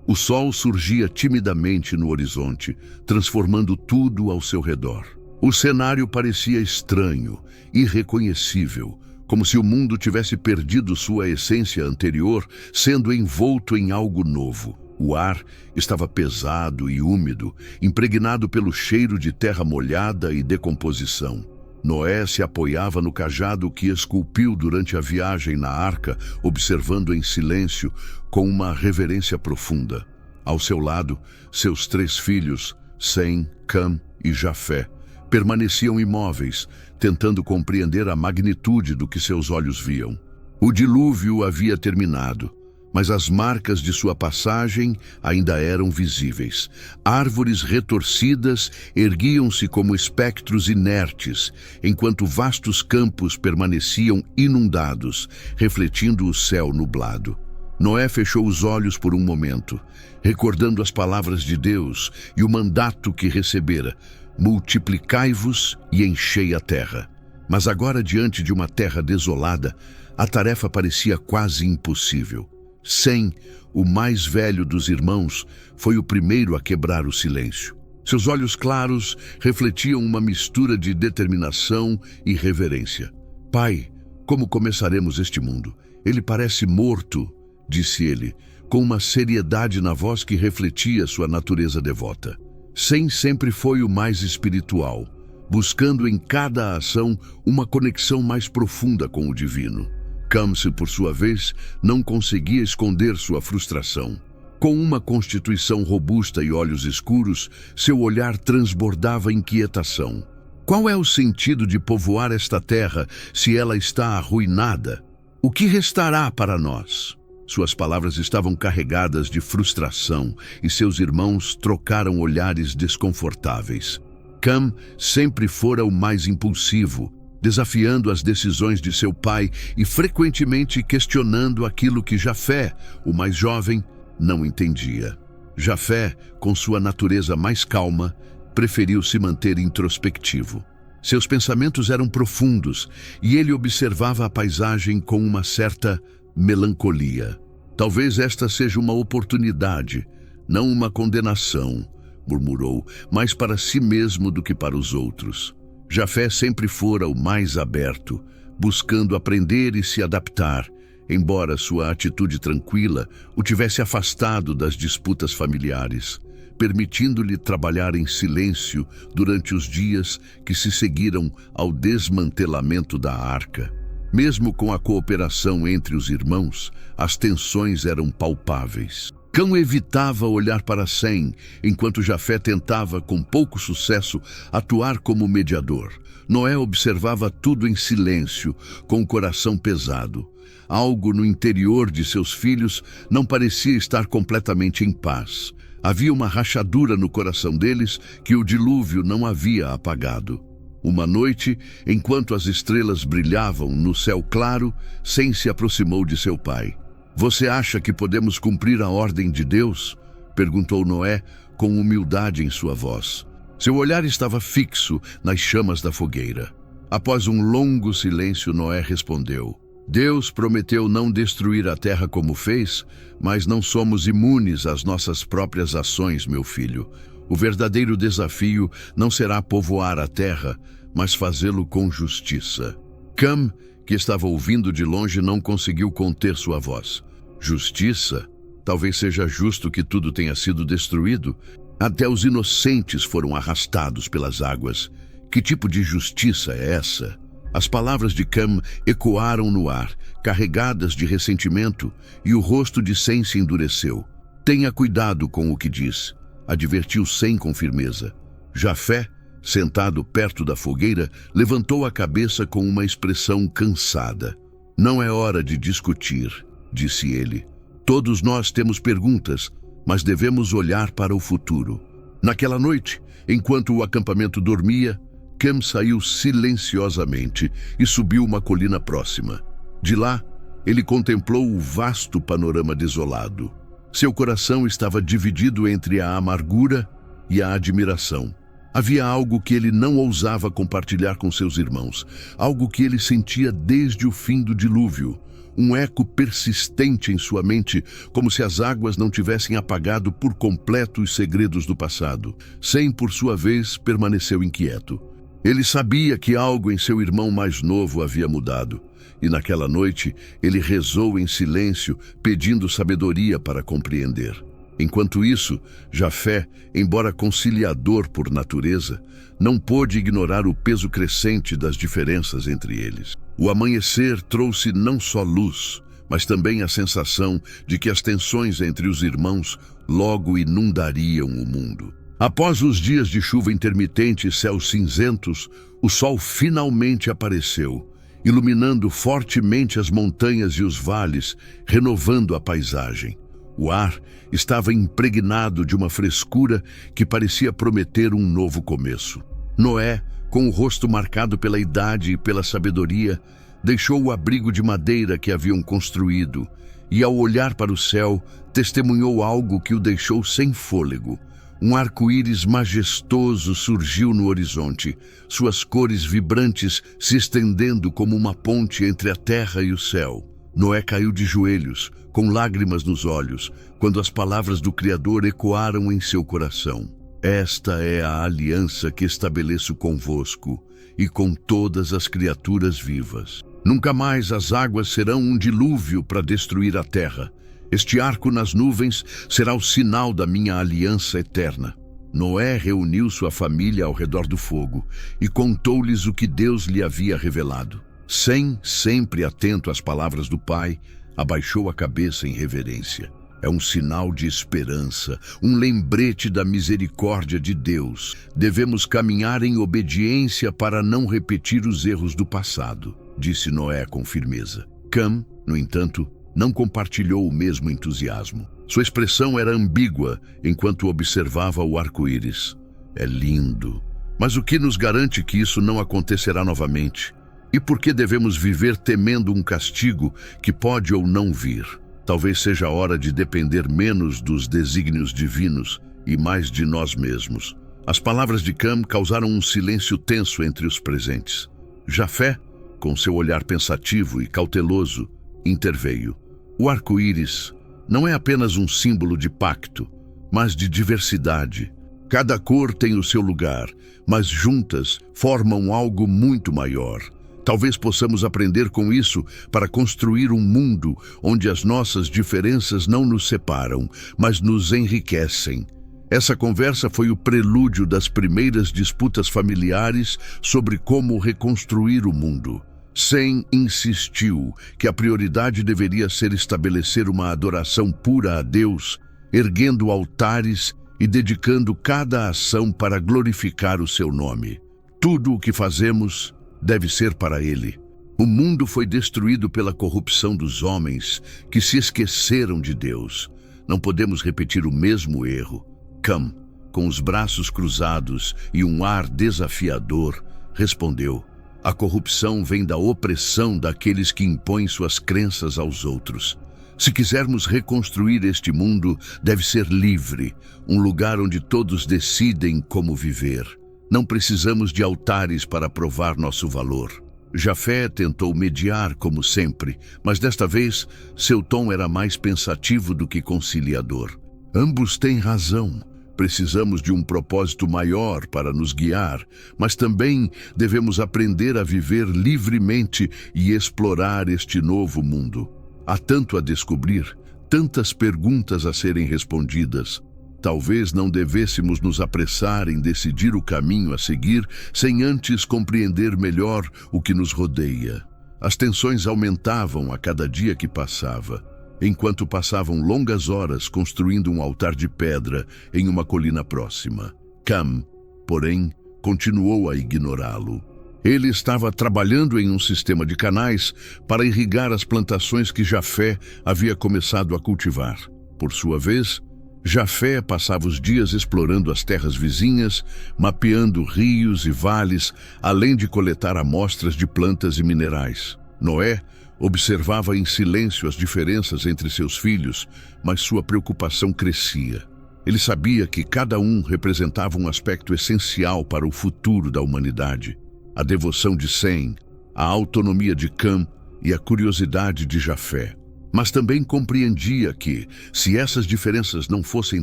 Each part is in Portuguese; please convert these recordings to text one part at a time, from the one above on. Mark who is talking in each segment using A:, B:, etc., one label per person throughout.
A: O sol surgia timidamente no horizonte, transformando tudo ao seu redor. O cenário parecia estranho, irreconhecível, como se o mundo tivesse perdido sua essência anterior, sendo envolto em algo novo. O ar estava pesado e úmido, impregnado pelo cheiro de terra molhada e decomposição. Noé se apoiava no cajado que esculpiu durante a viagem na arca, observando em silêncio, com uma reverência profunda. Ao seu lado, seus 3 filhos, Sem, Cam e Jafé, permaneciam imóveis, tentando compreender a magnitude do que seus olhos viam. O dilúvio havia terminado, mas as marcas de sua passagem ainda eram visíveis. Árvores retorcidas erguiam-se como espectros inertes, enquanto vastos campos permaneciam inundados, refletindo o céu nublado. Noé fechou os olhos por um momento, recordando as palavras de Deus e o mandato que recebera: multiplicai-vos e enchei a terra. Mas agora, diante de uma terra desolada, a tarefa parecia quase impossível. Sem, o mais velho dos irmãos, foi o primeiro a quebrar o silêncio. Seus olhos claros refletiam uma mistura de determinação e reverência. Pai, como começaremos este mundo? Ele parece morto, disse ele, com uma seriedade na voz que refletia sua natureza devota. Sem sempre foi o mais espiritual, buscando em cada ação uma conexão mais profunda com o divino. Kamse, por sua vez, não conseguia esconder sua frustração. Com uma constituição robusta e olhos escuros, seu olhar transbordava inquietação. Qual é o sentido de povoar esta terra se ela está arruinada? O que restará para nós? Suas palavras estavam carregadas de frustração e seus irmãos trocaram olhares desconfortáveis. Cam sempre fora o mais impulsivo, desafiando as decisões de seu pai e frequentemente questionando aquilo que Jafé, o mais jovem, não entendia. Jafé, com sua natureza mais calma, preferiu se manter introspectivo. Seus pensamentos eram profundos e ele observava a paisagem com uma certa melancolia. Talvez esta seja uma oportunidade, não uma condenação, murmurou, mais para si mesmo do que para os outros. Jafé sempre fora o mais aberto, buscando aprender e se adaptar, embora sua atitude tranquila o tivesse afastado das disputas familiares, permitindo-lhe trabalhar em silêncio durante os dias que se seguiram ao desmantelamento da arca. Mesmo com a cooperação entre os irmãos, as tensões eram palpáveis. Cão evitava olhar para Sem, enquanto Jafé tentava, com pouco sucesso, atuar como mediador. Noé observava tudo em silêncio, com o coração pesado. Algo no interior de seus filhos não parecia estar completamente em paz. Havia uma rachadura no coração deles que o dilúvio não havia apagado. Uma noite, enquanto as estrelas brilhavam no céu claro, Sem se aproximou de seu pai. Você acha que podemos cumprir a ordem de Deus? Perguntou Noé com humildade em sua voz. Seu olhar estava fixo nas chamas da fogueira. Após um longo silêncio, Noé respondeu: Deus prometeu não destruir a terra como fez, mas não somos imunes às nossas próprias ações, meu filho. O verdadeiro desafio não será povoar a terra, mas fazê-lo com justiça. Cam, que estava ouvindo de longe, não conseguiu conter sua voz. Justiça? Talvez seja justo que tudo tenha sido destruído. Até os inocentes foram arrastados pelas águas. Que tipo de justiça é essa? As palavras de Cam ecoaram no ar, carregadas de ressentimento, e o rosto de Sem se endureceu. Tenha cuidado com o que diz, advertiu Sem com firmeza. Jafé, sentado perto da fogueira, levantou a cabeça com uma expressão cansada. Não é hora de discutir, disse ele. Todos nós temos perguntas, mas devemos olhar para o futuro. Naquela noite, enquanto o acampamento dormia, Cam saiu silenciosamente e subiu uma colina próxima. De lá, ele contemplou o vasto panorama desolado. Seu coração estava dividido entre a amargura e a admiração. Havia algo que ele não ousava compartilhar com seus irmãos, algo que ele sentia desde o fim do dilúvio, um eco persistente em sua mente, como se as águas não tivessem apagado por completo os segredos do passado. Sem, por sua vez, permaneceu inquieto. Ele sabia que algo em seu irmão mais novo havia mudado, e naquela noite ele rezou em silêncio, pedindo sabedoria para compreender. Enquanto isso, Jafé, embora conciliador por natureza, não pôde ignorar o peso crescente das diferenças entre eles. O amanhecer trouxe não só luz, mas também a sensação de que as tensões entre os irmãos logo inundariam o mundo. Após os dias de chuva intermitente e céus cinzentos, o sol finalmente apareceu, iluminando fortemente as montanhas e os vales, renovando a paisagem. O ar estava impregnado de uma frescura que parecia prometer um novo começo. Noé, com o rosto marcado pela idade e pela sabedoria, deixou o abrigo de madeira que haviam construído e, ao olhar para o céu, testemunhou algo que o deixou sem fôlego. Um arco-íris majestoso surgiu no horizonte, suas cores vibrantes se estendendo como uma ponte entre a terra e o céu. Noé caiu de joelhos, com lágrimas nos olhos, quando as palavras do Criador ecoaram em seu coração. Esta é a aliança que estabeleço convosco e com todas as criaturas vivas. Nunca mais as águas serão um dilúvio para destruir a terra. Este arco nas nuvens será o sinal da minha aliança eterna. Noé reuniu sua família ao redor do fogo e contou-lhes o que Deus lhe havia revelado. Sem, sempre atento às palavras do Pai, abaixou a cabeça em reverência. É um sinal de esperança, um lembrete da misericórdia de Deus. Devemos caminhar em obediência para não repetir os erros do passado, disse Noé com firmeza. Cam, no entanto, não compartilhou o mesmo entusiasmo. Sua expressão era ambígua enquanto observava o arco-íris. É lindo, mas o que nos garante que isso não acontecerá novamente? E por que devemos viver temendo um castigo que pode ou não vir? Talvez seja a hora de depender menos dos desígnios divinos e mais de nós mesmos. As palavras de Cam causaram um silêncio tenso entre os presentes. Jafé, com seu olhar pensativo e cauteloso, interveio. O arco-íris não é apenas um símbolo de pacto, mas de diversidade. Cada cor tem o seu lugar, mas juntas formam algo muito maior. Talvez possamos aprender com isso para construir um mundo onde as nossas diferenças não nos separam, mas nos enriquecem. Essa conversa foi o prelúdio das primeiras disputas familiares sobre como reconstruir o mundo. Sem insistiu que a prioridade deveria ser estabelecer uma adoração pura a Deus, erguendo altares e dedicando cada ação para glorificar o seu nome. Tudo o que fazemos deve ser para Ele. O mundo foi destruído pela corrupção dos homens que se esqueceram de Deus. Não podemos repetir o mesmo erro. Cam, com os braços cruzados e um ar desafiador, respondeu: a corrupção vem da opressão daqueles que impõem suas crenças aos outros. Se quisermos reconstruir este mundo, deve ser livre, um lugar onde todos decidem como viver. Não precisamos de altares para provar nosso valor. Jafé tentou mediar, como sempre, mas desta vez seu tom era mais pensativo do que conciliador. Ambos têm razão. Precisamos de um propósito maior para nos guiar, mas também devemos aprender a viver livremente e explorar este novo mundo. Há tanto a descobrir, tantas perguntas a serem respondidas. Talvez não devêssemos nos apressar em decidir o caminho a seguir sem antes compreender melhor o que nos rodeia. As tensões aumentavam a cada dia que passava, enquanto passavam longas horas construindo um altar de pedra em uma colina próxima. Cam, porém, continuou a ignorá-lo. Ele estava trabalhando em um sistema de canais para irrigar as plantações que Jafé havia começado a cultivar. Por sua vez, Jafé passava os dias explorando as terras vizinhas, mapeando rios e vales, além de coletar amostras de plantas e minerais. Noé observava em silêncio as diferenças entre seus filhos, mas sua preocupação crescia. Ele sabia que cada um representava um aspecto essencial para o futuro da humanidade. A devoção de Sem, a autonomia de Cam e a curiosidade de Jafé. Mas também compreendia que, se essas diferenças não fossem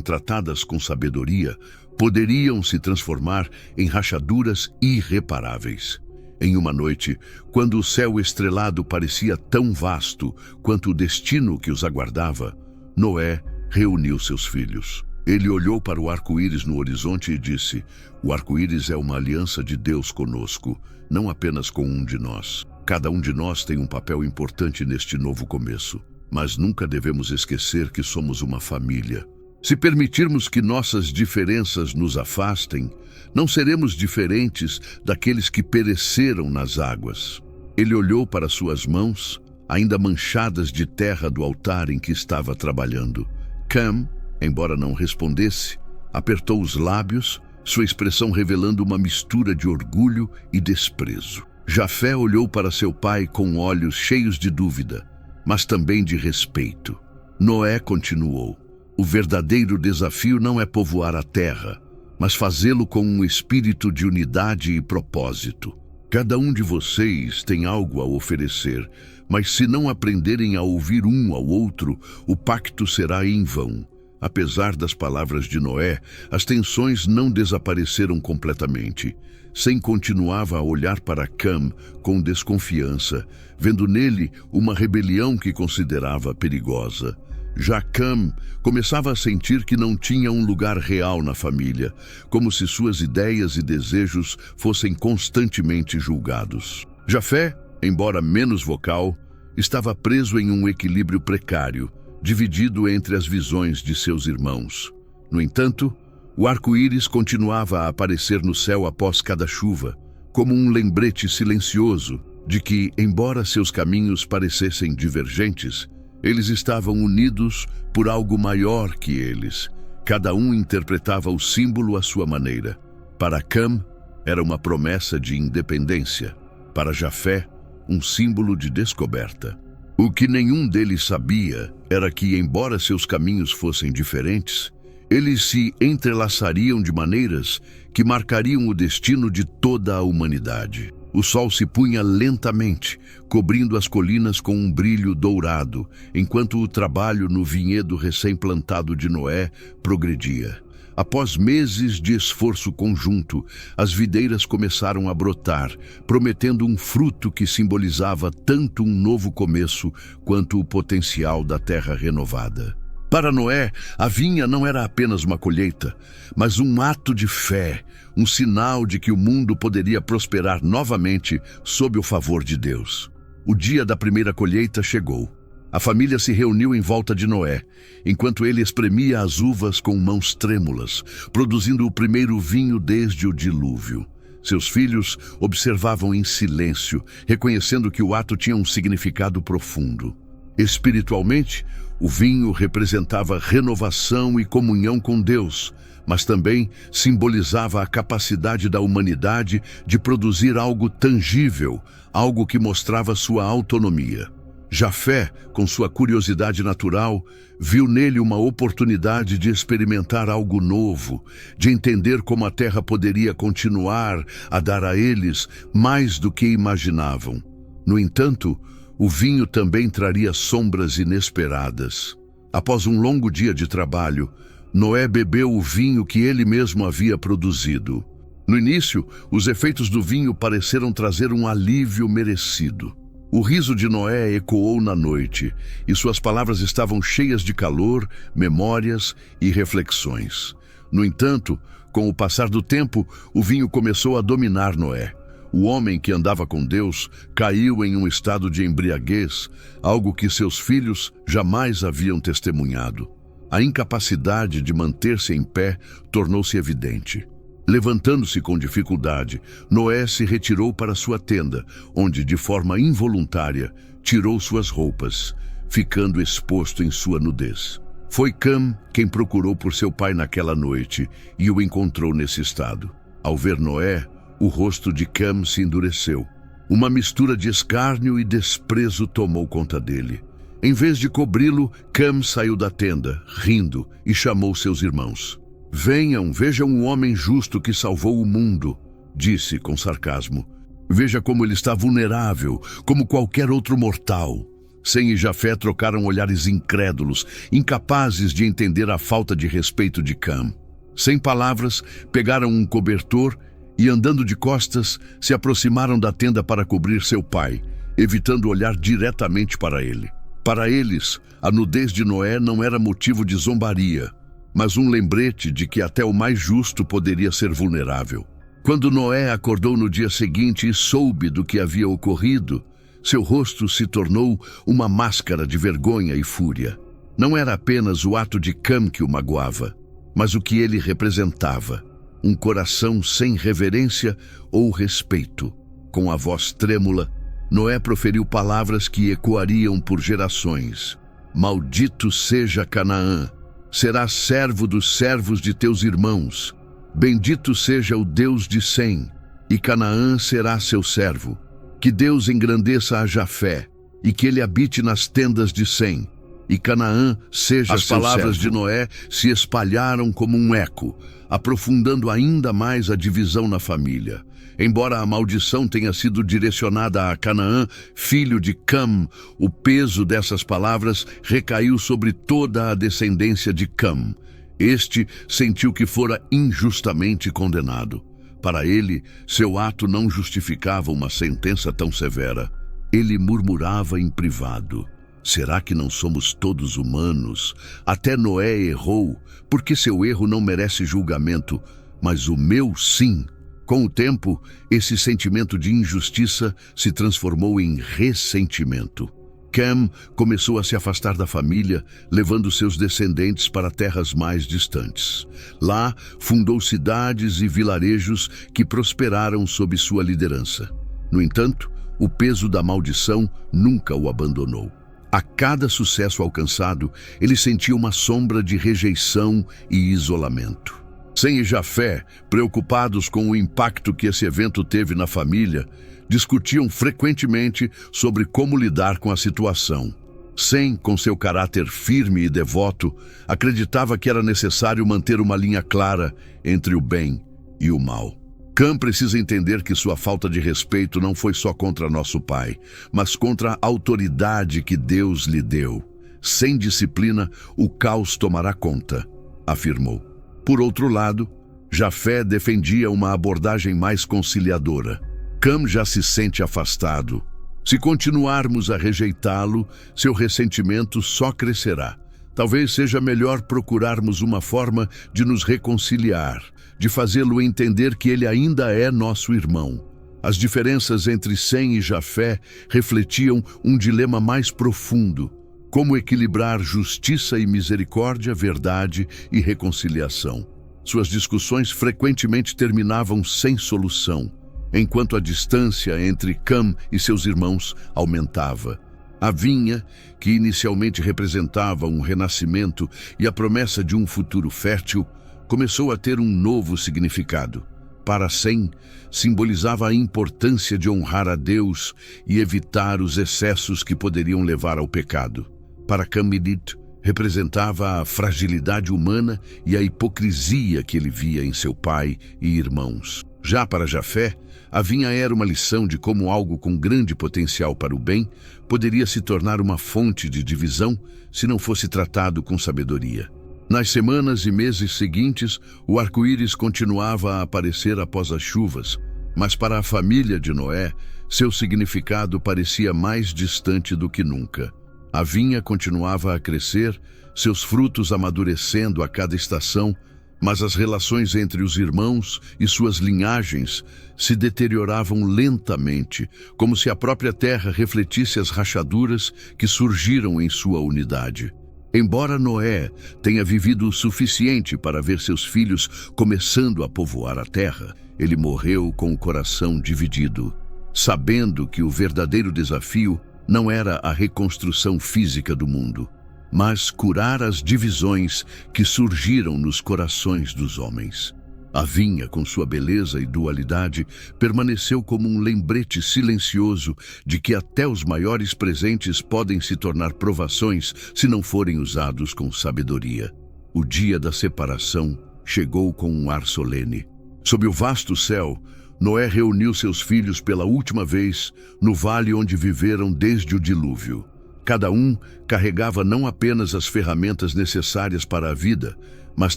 A: tratadas com sabedoria, poderiam se transformar em rachaduras irreparáveis. Em uma noite, quando o céu estrelado parecia tão vasto quanto o destino que os aguardava, Noé reuniu seus filhos. Ele olhou para o arco-íris no horizonte e disse: "O arco-íris é uma aliança de Deus conosco, não apenas com um de nós. Cada um de nós tem um papel importante neste novo começo, mas nunca devemos esquecer que somos uma família. Se permitirmos que nossas diferenças nos afastem, não seremos diferentes daqueles que pereceram nas águas." Ele olhou para suas mãos, ainda manchadas de terra do altar em que estava trabalhando. Cam, embora não respondesse, apertou os lábios, sua expressão revelando uma mistura de orgulho e desprezo. Jafé olhou para seu pai com olhos cheios de dúvida, mas também de respeito. Noé continuou: "O verdadeiro desafio não é povoar a terra, mas fazê-lo com um espírito de unidade e propósito. Cada um de vocês tem algo a oferecer, mas se não aprenderem a ouvir um ao outro, o pacto será em vão." Apesar das palavras de Noé, as tensões não desapareceram completamente. Sem continuava a olhar para Cam com desconfiança, vendo nele uma rebelião que considerava perigosa. Já Cam começava a sentir que não tinha um lugar real na família, como se suas ideias e desejos fossem constantemente julgados. Jafé, embora menos vocal, estava preso em um equilíbrio precário, dividido entre as visões de seus irmãos. No entanto, o arco-íris continuava a aparecer no céu após cada chuva, como um lembrete silencioso de que, embora seus caminhos parecessem divergentes, eles estavam unidos por algo maior que eles. Cada um interpretava o símbolo à sua maneira. Para Cam, era uma promessa de independência. Para Jafé, um símbolo de descoberta. O que nenhum deles sabia era que, embora seus caminhos fossem diferentes, eles se entrelaçariam de maneiras que marcariam o destino de toda a humanidade. O sol se punha lentamente, cobrindo as colinas com um brilho dourado, enquanto o trabalho no vinhedo recém-plantado de Noé progredia. Após meses de esforço conjunto, as videiras começaram a brotar, prometendo um fruto que simbolizava tanto um novo começo quanto o potencial da terra renovada. Para Noé, a vinha não era apenas uma colheita, mas um ato de fé, um sinal de que o mundo poderia prosperar novamente sob o favor de Deus. O dia da primeira colheita chegou. A família se reuniu em volta de Noé, enquanto ele espremia as uvas com mãos trêmulas, produzindo o primeiro vinho desde o dilúvio. Seus filhos observavam em silêncio, reconhecendo que o ato tinha um significado profundo. Espiritualmente, o vinho representava renovação e comunhão com Deus, mas também simbolizava a capacidade da humanidade de produzir algo tangível, algo que mostrava sua autonomia. Jafé, com sua curiosidade natural, viu nele uma oportunidade de experimentar algo novo, de entender como a terra poderia continuar a dar a eles mais do que imaginavam. No entanto, o vinho também traria sombras inesperadas. Após um longo dia de trabalho, Noé bebeu o vinho que ele mesmo havia produzido. No início, os efeitos do vinho pareceram trazer um alívio merecido. O riso de Noé ecoou na noite, e suas palavras estavam cheias de calor, memórias e reflexões. No entanto, com o passar do tempo, o vinho começou a dominar Noé. O homem que andava com Deus caiu em um estado de embriaguez, algo que seus filhos jamais haviam testemunhado. A incapacidade de manter-se em pé tornou-se evidente. Levantando-se com dificuldade, Noé se retirou para sua tenda, onde, de forma involuntária, tirou suas roupas, ficando exposto em sua nudez. Foi Cam quem procurou por seu pai naquela noite e o encontrou nesse estado. Ao ver Noé, o rosto de Cam se endureceu. Uma mistura de escárnio e desprezo tomou conta dele. Em vez de cobri-lo, Cam saiu da tenda, rindo, e chamou seus irmãos. "Venham, vejam o homem justo que salvou o mundo", disse com sarcasmo. Veja como ele está vulnerável, como qualquer outro mortal. Sem e Jafé trocaram olhares incrédulos, incapazes de entender a falta de respeito de Cam. Sem palavras, pegaram um cobertor e, andando de costas, se aproximaram da tenda para cobrir seu pai, evitando olhar diretamente para ele. Para eles, a nudez de Noé não era motivo de zombaria, mas um lembrete de que até o mais justo poderia ser vulnerável. Quando Noé acordou no dia seguinte e soube do que havia ocorrido, seu rosto se tornou uma máscara de vergonha e fúria. Não era apenas o ato de Cam que o magoava, mas o que ele representava: um coração sem reverência ou respeito. Com a voz trêmula, Noé proferiu palavras que ecoariam por gerações. Maldito seja Canaã, serás servo dos servos de teus irmãos. Bendito seja o Deus de Sem, e Canaã será seu servo. Que Deus engrandeça a Jafé, e que ele habite nas tendas de Sem, e Canaã seja seu servo. As palavras de Noé se espalharam como um eco, aprofundando ainda mais a divisão na família. Embora a maldição tenha sido direcionada a Canaã, filho de Cam, o peso dessas palavras recaiu sobre toda a descendência de Cam. Este sentiu que fora injustamente condenado. Para ele, seu ato não justificava uma sentença tão severa. Ele murmurava em privado: será que não somos todos humanos? Até Noé errou, porque seu erro não merece julgamento, mas o meu sim. Com o tempo, esse sentimento de injustiça se transformou em ressentimento. Cam começou a se afastar da família, levando seus descendentes para terras mais distantes. Lá, fundou cidades e vilarejos que prosperaram sob sua liderança. No entanto, o peso da maldição nunca o abandonou. A cada sucesso alcançado, ele sentia uma sombra de rejeição e isolamento. Sem e Jafé, preocupados com o impacto que esse evento teve na família, discutiam frequentemente sobre como lidar com a situação. Sem, com seu caráter firme e devoto, acreditava que era necessário manter uma linha clara entre o bem e o mal. Cam precisa entender que sua falta de respeito não foi só contra nosso pai, mas contra a autoridade que Deus lhe deu. Sem disciplina, o caos tomará conta, afirmou. Por outro lado, Jafé defendia uma abordagem mais conciliadora. Cam já se sente afastado. Se continuarmos a rejeitá-lo, seu ressentimento só crescerá. Talvez seja melhor procurarmos uma forma de nos reconciliar, de fazê-lo entender que ele ainda é nosso irmão. As diferenças entre Sem e Jafé refletiam um dilema mais profundo: como equilibrar justiça e misericórdia, verdade e reconciliação. Suas discussões frequentemente terminavam sem solução, enquanto a distância entre Cam e seus irmãos aumentava. A vinha, que inicialmente representava um renascimento e a promessa de um futuro fértil, começou a ter um novo significado. Para Sem, simbolizava a importância de honrar a Deus e evitar os excessos que poderiam levar ao pecado. Para Camidit, representava a fragilidade humana e a hipocrisia que ele via em seu pai e irmãos. Já para Jafé, a vinha era uma lição de como algo com grande potencial para o bem poderia se tornar uma fonte de divisão se não fosse tratado com sabedoria. Nas semanas e meses seguintes, o arco-íris continuava a aparecer após as chuvas, mas para a família de Noé, seu significado parecia mais distante do que nunca. A vinha continuava a crescer, seus frutos amadurecendo a cada estação, mas as relações entre os irmãos e suas linhagens se deterioravam lentamente, como se a própria terra refletisse as rachaduras que surgiram em sua unidade. Embora Noé tenha vivido o suficiente para ver seus filhos começando a povoar a terra, ele morreu com o coração dividido, sabendo que o verdadeiro desafio não era a reconstrução física do mundo, mas curar as divisões que surgiram nos corações dos homens. A vinha, com sua beleza e dualidade, permaneceu como um lembrete silencioso de que até os maiores presentes podem se tornar provações se não forem usados com sabedoria. O dia da separação chegou com um ar solene. Sob o vasto céu, Noé reuniu seus filhos pela última vez no vale onde viveram desde o dilúvio. Cada um carregava não apenas as ferramentas necessárias para a vida, mas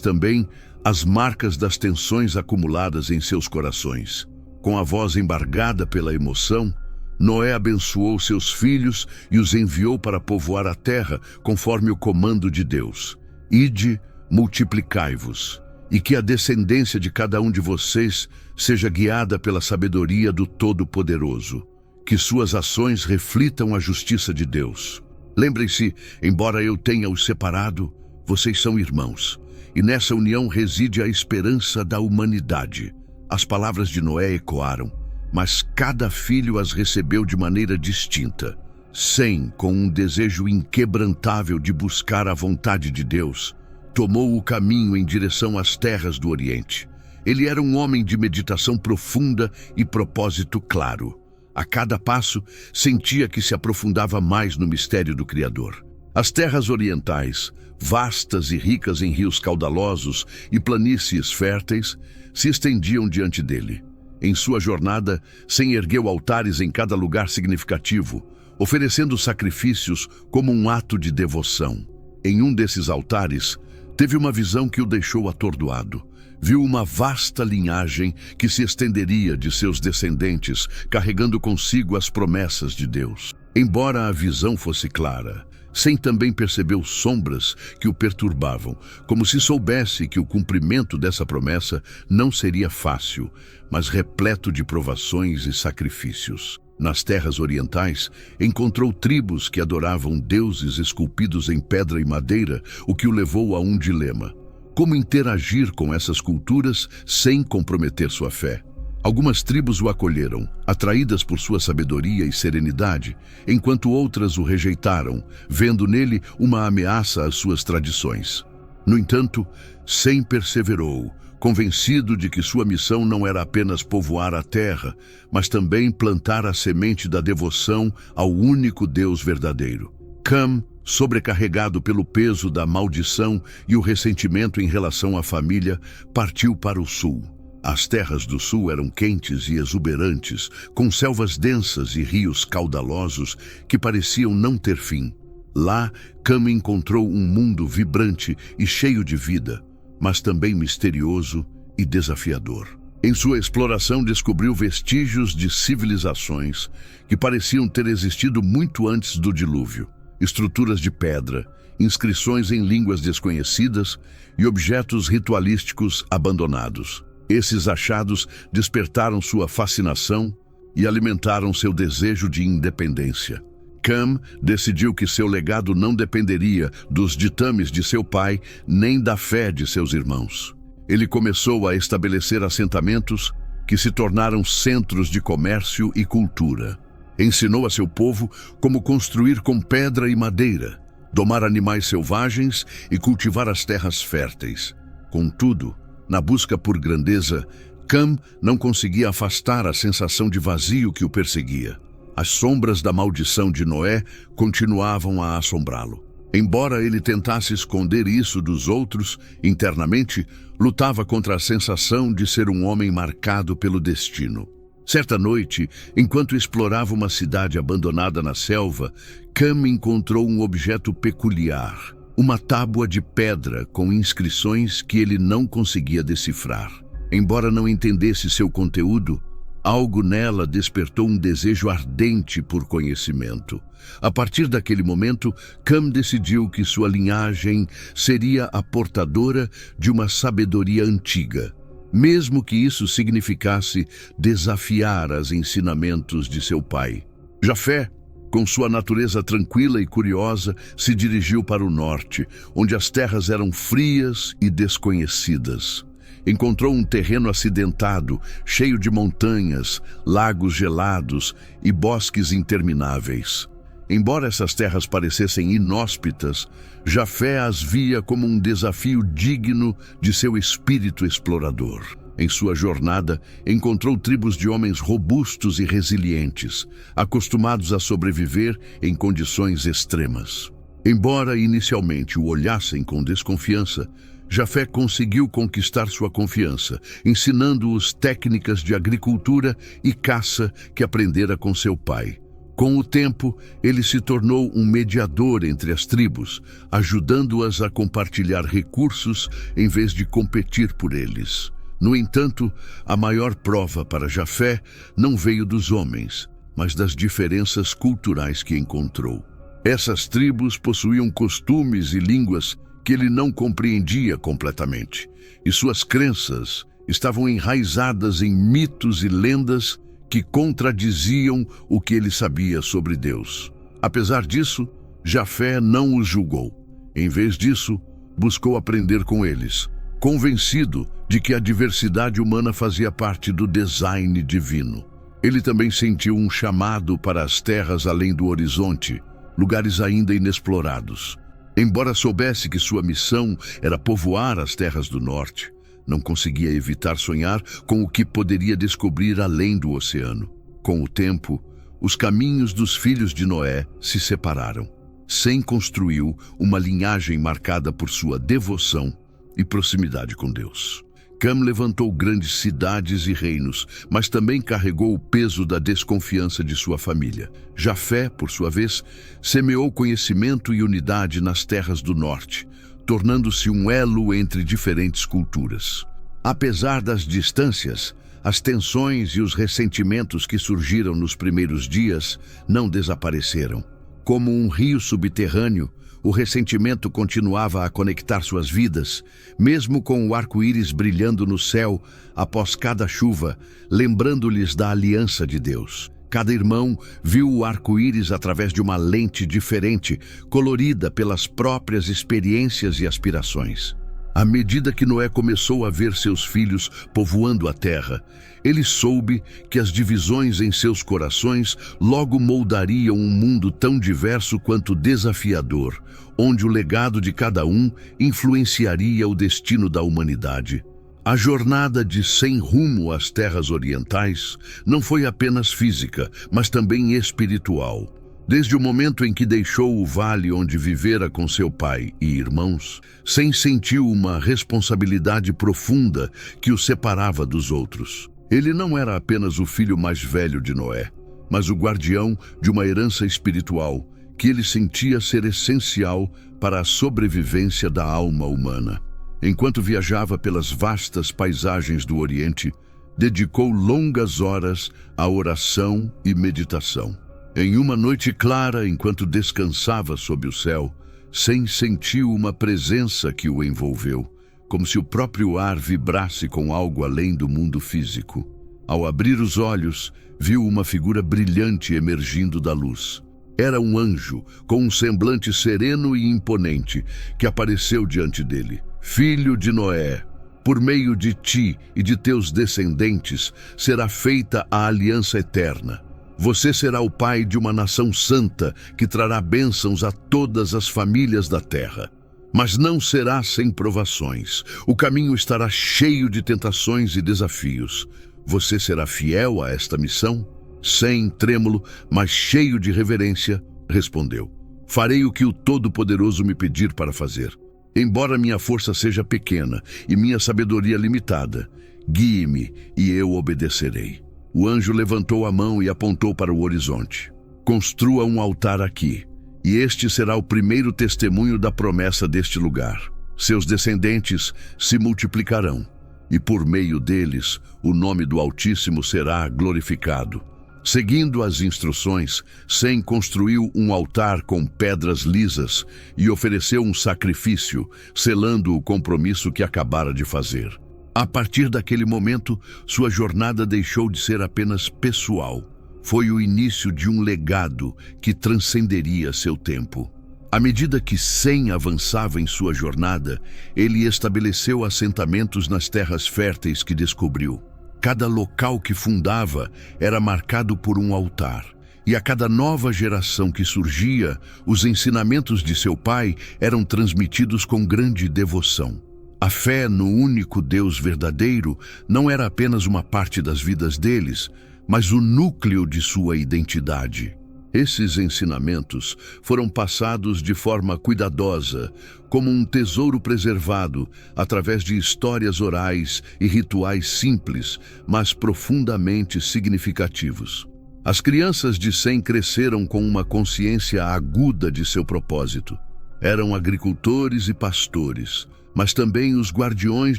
A: também as marcas das tensões acumuladas em seus corações. Com a voz embargada pela emoção, Noé abençoou seus filhos e os enviou para povoar a terra conforme o comando de Deus. Ide, multiplicai-vos, e que a descendência de cada um de vocês seja guiada pela sabedoria do Todo-Poderoso. Que suas ações reflitam a justiça de Deus. Lembrem-se, embora eu tenha os separado, vocês são irmãos, e nessa união reside a esperança da humanidade. As palavras de Noé ecoaram, mas cada filho as recebeu de maneira distinta. Sem, com um desejo inquebrantável de buscar a vontade de Deus, tomou o caminho em direção às terras do Oriente. Ele era um homem de meditação profunda e propósito claro. A cada passo, sentia que se aprofundava mais no mistério do Criador. As terras orientais, vastas e ricas em rios caudalosos e planícies férteis, se estendiam diante dele. Em sua jornada, Sem ergueu altares em cada lugar significativo, oferecendo sacrifícios como um ato de devoção. Em um desses altares, teve uma visão que o deixou atordoado. Viu uma vasta linhagem que se estenderia de seus descendentes, carregando consigo as promessas de Deus. Embora a visão fosse clara, Sem também percebeu sombras que o perturbavam, como se soubesse que o cumprimento dessa promessa não seria fácil, mas repleto de provações e sacrifícios. Nas terras orientais, encontrou tribos que adoravam deuses esculpidos em pedra e madeira, o que o levou a um dilema: como interagir com essas culturas sem comprometer sua fé? Algumas tribos o acolheram, atraídas por sua sabedoria e serenidade, enquanto outras o rejeitaram, vendo nele uma ameaça às suas tradições. No entanto, Sem perseverou, convencido de que sua missão não era apenas povoar a terra, mas também plantar a semente da devoção ao único Deus verdadeiro. Cam, sobrecarregado pelo peso da maldição e o ressentimento em relação à família, partiu para o sul. As terras do sul eram quentes e exuberantes, com selvas densas e rios caudalosos que pareciam não ter fim. Lá, Cam encontrou um mundo vibrante e cheio de vida, mas também misterioso e desafiador. Em sua exploração, descobriu vestígios de civilizações que pareciam ter existido muito antes do dilúvio. Estruturas de pedra, inscrições em línguas desconhecidas e objetos ritualísticos abandonados. Esses achados despertaram sua fascinação e alimentaram seu desejo de independência. Cam decidiu que seu legado não dependeria dos ditames de seu pai nem da fé de seus irmãos. Ele começou a estabelecer assentamentos que se tornaram centros de comércio e cultura. Ensinou a seu povo como construir com pedra e madeira, domar animais selvagens e cultivar as terras férteis. Contudo, na busca por grandeza, Cam não conseguia afastar a sensação de vazio que o perseguia. As sombras da maldição de Noé continuavam a assombrá-lo. Embora ele tentasse esconder isso dos outros, internamente, lutava contra a sensação de ser um homem marcado pelo destino. Certa noite, enquanto explorava uma cidade abandonada na selva, Cam encontrou um objeto peculiar. Uma tábua de pedra com inscrições que ele não conseguia decifrar. Embora não entendesse seu conteúdo, algo nela despertou um desejo ardente por conhecimento. A partir daquele momento, Cam decidiu que sua linhagem seria a portadora de uma sabedoria antiga, mesmo que isso significasse desafiar os ensinamentos de seu pai. Jafé, com sua natureza tranquila e curiosa, se dirigiu para o norte, onde as terras eram frias e desconhecidas. Encontrou um terreno acidentado, cheio de montanhas, lagos gelados e bosques intermináveis. Embora essas terras parecessem inóspitas, Jafé as via como um desafio digno de seu espírito explorador. Em sua jornada, encontrou tribos de homens robustos e resilientes, acostumados a sobreviver em condições extremas. Embora inicialmente o olhassem com desconfiança, Jafé conseguiu conquistar sua confiança, ensinando-os técnicas de agricultura e caça que aprendera com seu pai. Com o tempo, ele se tornou um mediador entre as tribos, ajudando-as a compartilhar recursos em vez de competir por eles. No entanto, a maior prova para Jafé não veio dos homens, mas das diferenças culturais que encontrou. Essas tribos possuíam costumes e línguas que ele não compreendia completamente, e suas crenças estavam enraizadas em mitos e lendas que contradiziam o que ele sabia sobre Deus. Apesar disso, Jafé não os julgou. Em vez disso, buscou aprender com eles, convencido de que a diversidade humana fazia parte do design divino. Ele também sentiu um chamado para as terras além do horizonte, lugares ainda inexplorados. Embora soubesse que sua missão era povoar as terras do norte, não conseguia evitar sonhar com o que poderia descobrir além do oceano. Com o tempo, os caminhos dos filhos de Noé se separaram. Sem construiu uma linhagem marcada por sua devoção e proximidade com Deus. Cam levantou grandes cidades e reinos, mas também carregou o peso da desconfiança de sua família. Jafé, por sua vez, semeou conhecimento e unidade nas terras do norte, tornando-se um elo entre diferentes culturas. Apesar das distâncias, as tensões e os ressentimentos que surgiram nos primeiros dias não desapareceram. Como um rio subterrâneo, o ressentimento continuava a conectar suas vidas, mesmo com o arco-íris brilhando no céu após cada chuva, lembrando-lhes da aliança de Deus. Cada irmão viu o arco-íris através de uma lente diferente, colorida pelas próprias experiências e aspirações. À medida que Noé começou a ver seus filhos povoando a terra, ele soube que as divisões em seus corações logo moldariam um mundo tão diverso quanto desafiador, onde o legado de cada um influenciaria o destino da humanidade. A jornada de sem rumo às terras orientais não foi apenas física, mas também espiritual. Desde o momento em que deixou o vale onde vivera com seu pai e irmãos, Sem sentiu uma responsabilidade profunda que o separava dos outros. Ele não era apenas o filho mais velho de Noé, mas o guardião de uma herança espiritual que ele sentia ser essencial para a sobrevivência da alma humana. Enquanto viajava pelas vastas paisagens do Oriente, dedicou longas horas à oração e meditação. Em uma noite clara, enquanto descansava sob o céu, Sem sentiu uma presença que o envolveu, como se o próprio ar vibrasse com algo além do mundo físico. Ao abrir os olhos, viu uma figura brilhante emergindo da luz. Era um anjo, com um semblante sereno e imponente, que apareceu diante dele. Filho de Noé, por meio de ti e de teus descendentes será feita a aliança eterna. Você será o pai de uma nação santa que trará bênçãos a todas as famílias da terra. Mas não será sem provações. O caminho estará cheio de tentações e desafios. Você será fiel a esta missão? Sem trêmulo, mas cheio de reverência, respondeu: Farei o que o Todo-Poderoso me pedir para fazer. Embora minha força seja pequena e minha sabedoria limitada, guie-me e eu obedecerei. O anjo levantou a mão e apontou para o horizonte. Construa um altar aqui, e este será o primeiro testemunho da promessa deste lugar. Seus descendentes se multiplicarão, e por meio deles o nome do Altíssimo será glorificado. Seguindo as instruções, Sem construiu um altar com pedras lisas e ofereceu um sacrifício, selando o compromisso que acabara de fazer. A partir daquele momento, sua jornada deixou de ser apenas pessoal. Foi o início de um legado que transcenderia seu tempo. À medida que Sem avançava em sua jornada, ele estabeleceu assentamentos nas terras férteis que descobriu. Cada local que fundava era marcado por um altar, e a cada nova geração que surgia, os ensinamentos de seu pai eram transmitidos com grande devoção. A fé no único Deus verdadeiro não era apenas uma parte das vidas deles, mas o núcleo de sua identidade. Esses ensinamentos foram passados de forma cuidadosa, como um tesouro preservado, através de histórias orais e rituais simples, mas profundamente significativos. As crianças de Sem cresceram com uma consciência aguda de seu propósito. Eram agricultores e pastores, mas também os guardiões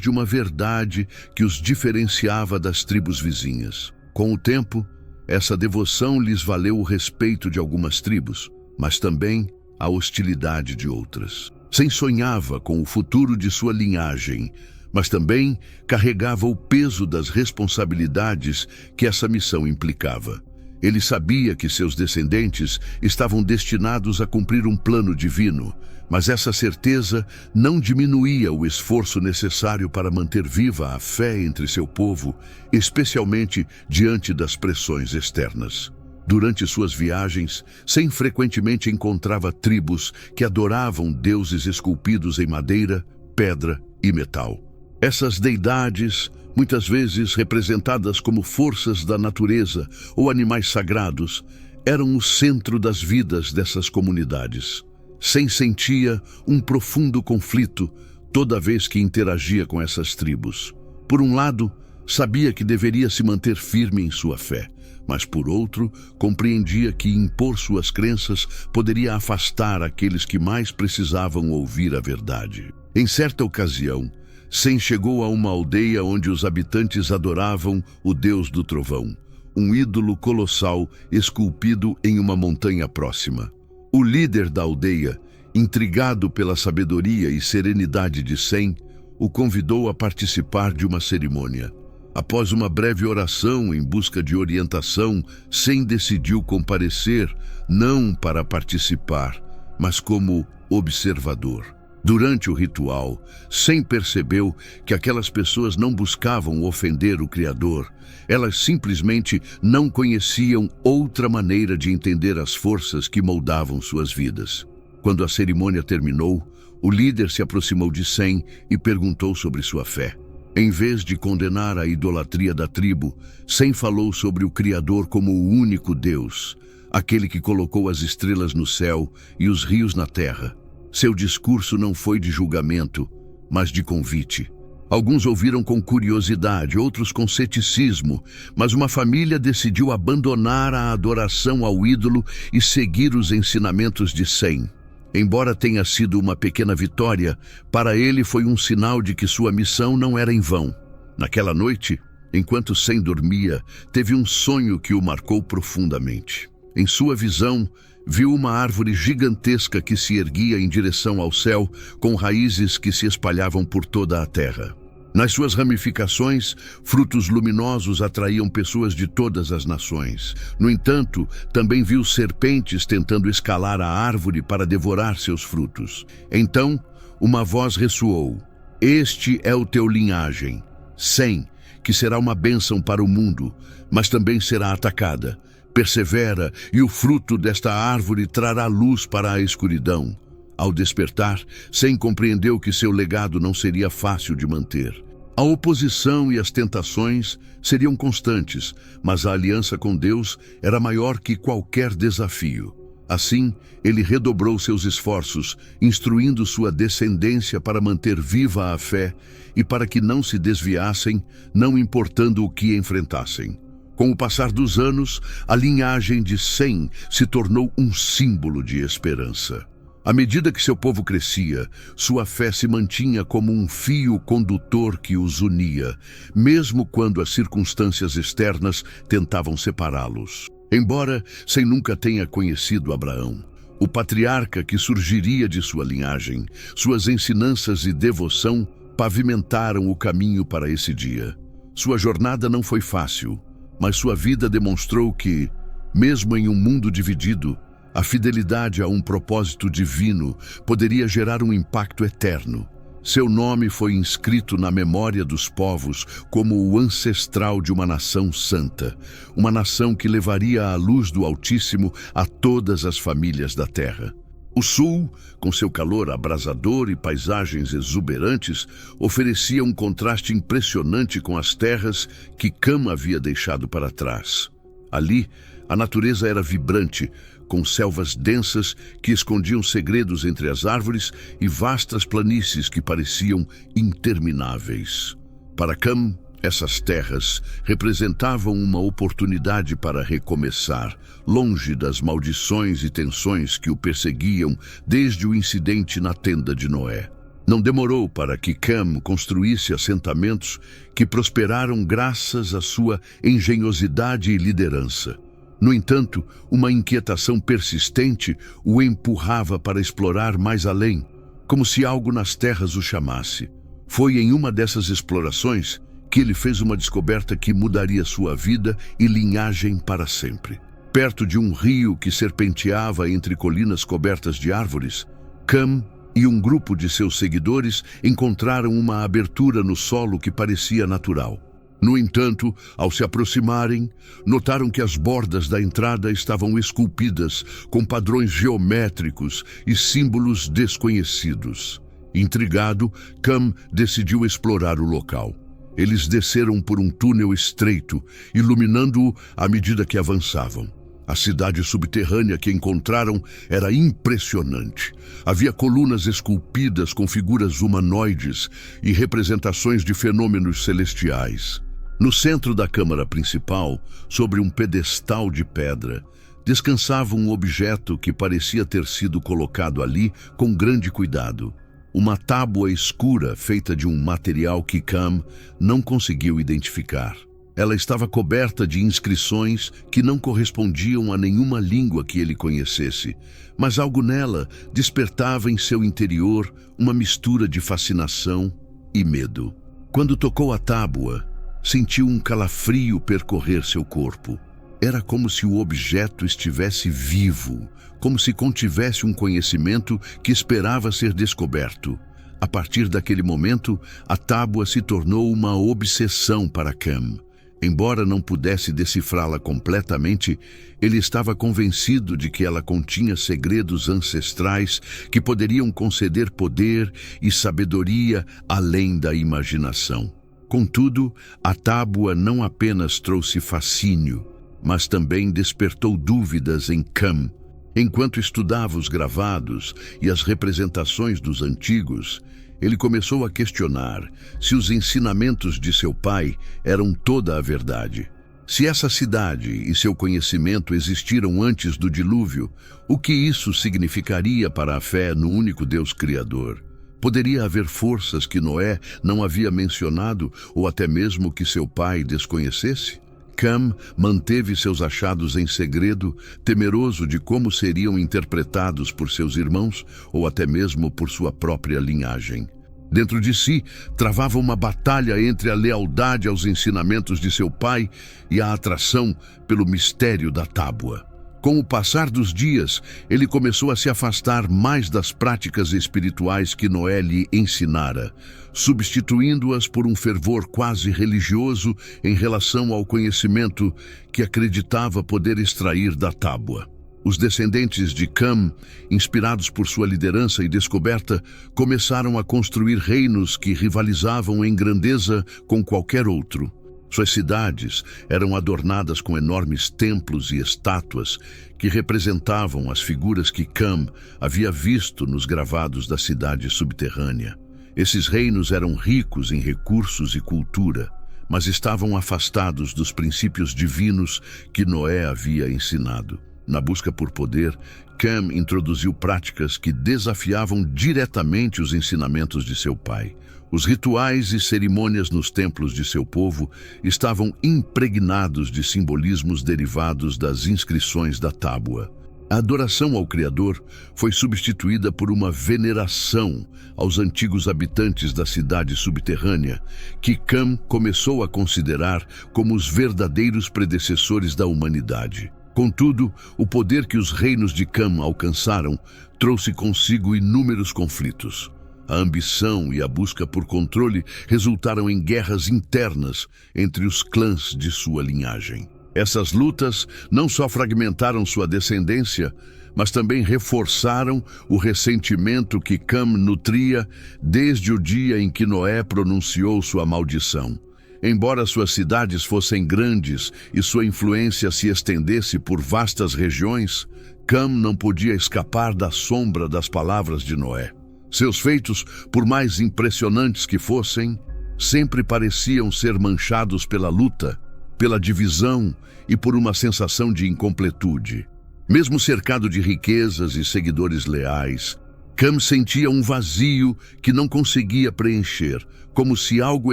A: de uma verdade que os diferenciava das tribos vizinhas. Com o tempo, essa devoção lhes valeu o respeito de algumas tribos, mas também a hostilidade de outras. Sem sonhava com o futuro de sua linhagem, mas também carregava o peso das responsabilidades que essa missão implicava. Ele sabia que seus descendentes estavam destinados a cumprir um plano divino, mas essa certeza não diminuía o esforço necessário para manter viva a fé entre seu povo, especialmente diante das pressões externas. Durante suas viagens, Sem frequentemente encontrava tribos que adoravam deuses esculpidos em madeira, pedra e metal. Essas deidades, muitas vezes representadas como forças da natureza ou animais sagrados, eram o centro das vidas dessas comunidades. Sem sentia um profundo conflito toda vez que interagia com essas tribos. Por um lado, sabia que deveria se manter firme em sua fé, mas por outro, compreendia que impor suas crenças poderia afastar aqueles que mais precisavam ouvir a verdade. Em certa ocasião, Sem chegou a uma aldeia onde os habitantes adoravam o Deus do Trovão, um ídolo colossal esculpido em uma montanha próxima. O líder da aldeia, intrigado pela sabedoria e serenidade de Sem, o convidou a participar de uma cerimônia. Após uma breve oração em busca de orientação, Sem decidiu comparecer, não para participar, mas como observador. Durante o ritual, Sem percebeu que aquelas pessoas não buscavam ofender o Criador. Elas simplesmente não conheciam outra maneira de entender as forças que moldavam suas vidas. Quando a cerimônia terminou, o líder se aproximou de Sem e perguntou sobre sua fé. Em vez de condenar a idolatria da tribo, Sem falou sobre o Criador como o único Deus, aquele que colocou as estrelas no céu e os rios na terra. Seu discurso não foi de julgamento, mas de convite. Alguns ouviram com curiosidade, outros com ceticismo, mas uma família decidiu abandonar a adoração ao ídolo e seguir os ensinamentos de Sem. Embora tenha sido uma pequena vitória, para ele foi um sinal de que sua missão não era em vão. Naquela noite, enquanto Sem dormia, teve um sonho que o marcou profundamente. Em sua visão, viu uma árvore gigantesca que se erguia em direção ao céu, com raízes que se espalhavam por toda a terra. Nas suas ramificações, frutos luminosos atraíam pessoas de todas as nações. No entanto, também viu serpentes tentando escalar a árvore para devorar seus frutos. Então, uma voz ressoou: "Este é o teu linhagem, Sem, que será uma bênção para o mundo, mas também será atacada. Persevera, e o fruto desta árvore trará luz para a escuridão." Ao despertar, Sem compreendeu que seu legado não seria fácil de manter. A oposição e as tentações seriam constantes, mas a aliança com Deus era maior que qualquer desafio. Assim, ele redobrou seus esforços, instruindo sua descendência para manter viva a fé e para que não se desviassem, não importando o que enfrentassem. Com o passar dos anos, a linhagem de Sem se tornou um símbolo de esperança. À medida que seu povo crescia, sua fé se mantinha como um fio condutor que os unia, mesmo quando as circunstâncias externas tentavam separá-los. Embora Sem nunca tenha conhecido Abraão, o patriarca que surgiria de sua linhagem, suas ensinanças e devoção pavimentaram o caminho para esse dia. Sua jornada não foi fácil, mas sua vida demonstrou que, mesmo em um mundo dividido, a fidelidade a um propósito divino poderia gerar um impacto eterno. Seu nome foi inscrito na memória dos povos como o ancestral de uma nação santa, uma nação que levaria a luz do Altíssimo a todas as famílias da terra. O sul, com seu calor abrasador e paisagens exuberantes, oferecia um contraste impressionante com as terras que Cam havia deixado para trás. Ali, a natureza era vibrante, com selvas densas que escondiam segredos entre as árvores e vastas planícies que pareciam intermináveis. Para Cam, essas terras representavam uma oportunidade para recomeçar, longe das maldições e tensões que o perseguiam desde o incidente na tenda de Noé. Não demorou para que Cam construísse assentamentos que prosperaram graças à sua engenhosidade e liderança. No entanto, uma inquietação persistente o empurrava para explorar mais além, como se algo nas terras o chamasse. Foi em uma dessas explorações que ele fez uma descoberta que mudaria sua vida e linhagem para sempre. Perto de um rio que serpenteava entre colinas cobertas de árvores, Cam e um grupo de seus seguidores encontraram uma abertura no solo que parecia natural. No entanto, ao se aproximarem, notaram que as bordas da entrada estavam esculpidas com padrões geométricos e símbolos desconhecidos. Intrigado, Cam decidiu explorar o local. Eles desceram por um túnel estreito, iluminando-o à medida que avançavam. A cidade subterrânea que encontraram era impressionante. Havia colunas esculpidas com figuras humanoides e representações de fenômenos celestiais. No centro da câmara principal, sobre um pedestal de pedra, descansava um objeto que parecia ter sido colocado ali com grande cuidado. Uma tábua escura feita de um material que Cam não conseguiu identificar. Ela estava coberta de inscrições que não correspondiam a nenhuma língua que ele conhecesse, mas algo nela despertava em seu interior uma mistura de fascinação e medo. Quando tocou a tábua, sentiu um calafrio percorrer seu corpo. Era como se o objeto estivesse vivo, como se contivesse um conhecimento que esperava ser descoberto. A partir daquele momento, a tábua se tornou uma obsessão para Cam. Embora não pudesse decifrá-la completamente, ele estava convencido de que ela continha segredos ancestrais que poderiam conceder poder e sabedoria além da imaginação. Contudo, a tábua não apenas trouxe fascínio, mas também despertou dúvidas em Cam. Enquanto estudava os gravados e as representações dos antigos, ele começou a questionar se os ensinamentos de seu pai eram toda a verdade. Se essa cidade e seu conhecimento existiram antes do dilúvio, o que isso significaria para a fé no único Deus Criador? Poderia haver forças que Noé não havia mencionado ou até mesmo que seu pai desconhecesse? Cam manteve seus achados em segredo, temeroso de como seriam interpretados por seus irmãos ou até mesmo por sua própria linhagem. Dentro de si, travava uma batalha entre a lealdade aos ensinamentos de seu pai e a atração pelo mistério da tábua. Com o passar dos dias, ele começou a se afastar mais das práticas espirituais que Noé lhe ensinara, substituindo-as por um fervor quase religioso em relação ao conhecimento que acreditava poder extrair da tábua. Os descendentes de Cam, inspirados por sua liderança e descoberta, começaram a construir reinos que rivalizavam em grandeza com qualquer outro. Suas cidades eram adornadas com enormes templos e estátuas que representavam as figuras que Cam havia visto nos gravados da cidade subterrânea. Esses reinos eram ricos em recursos e cultura, mas estavam afastados dos princípios divinos que Noé havia ensinado. Na busca por poder, Cam introduziu práticas que desafiavam diretamente os ensinamentos de seu pai. Os rituais e cerimônias nos templos de seu povo estavam impregnados de simbolismos derivados das inscrições da tábua. A adoração ao Criador foi substituída por uma veneração aos antigos habitantes da cidade subterrânea, que Cam começou a considerar como os verdadeiros predecessores da humanidade. Contudo, o poder que os reinos de Cam alcançaram trouxe consigo inúmeros conflitos. A ambição e a busca por controle resultaram em guerras internas entre os clãs de sua linhagem. Essas lutas não só fragmentaram sua descendência, mas também reforçaram o ressentimento que Cam nutria desde o dia em que Noé pronunciou sua maldição. Embora suas cidades fossem grandes e sua influência se estendesse por vastas regiões, Cam não podia escapar da sombra das palavras de Noé. Seus feitos, por mais impressionantes que fossem, sempre pareciam ser manchados pela luta, pela divisão e por uma sensação de incompletude. Mesmo cercado de riquezas e seguidores leais, Cam sentia um vazio que não conseguia preencher, como se algo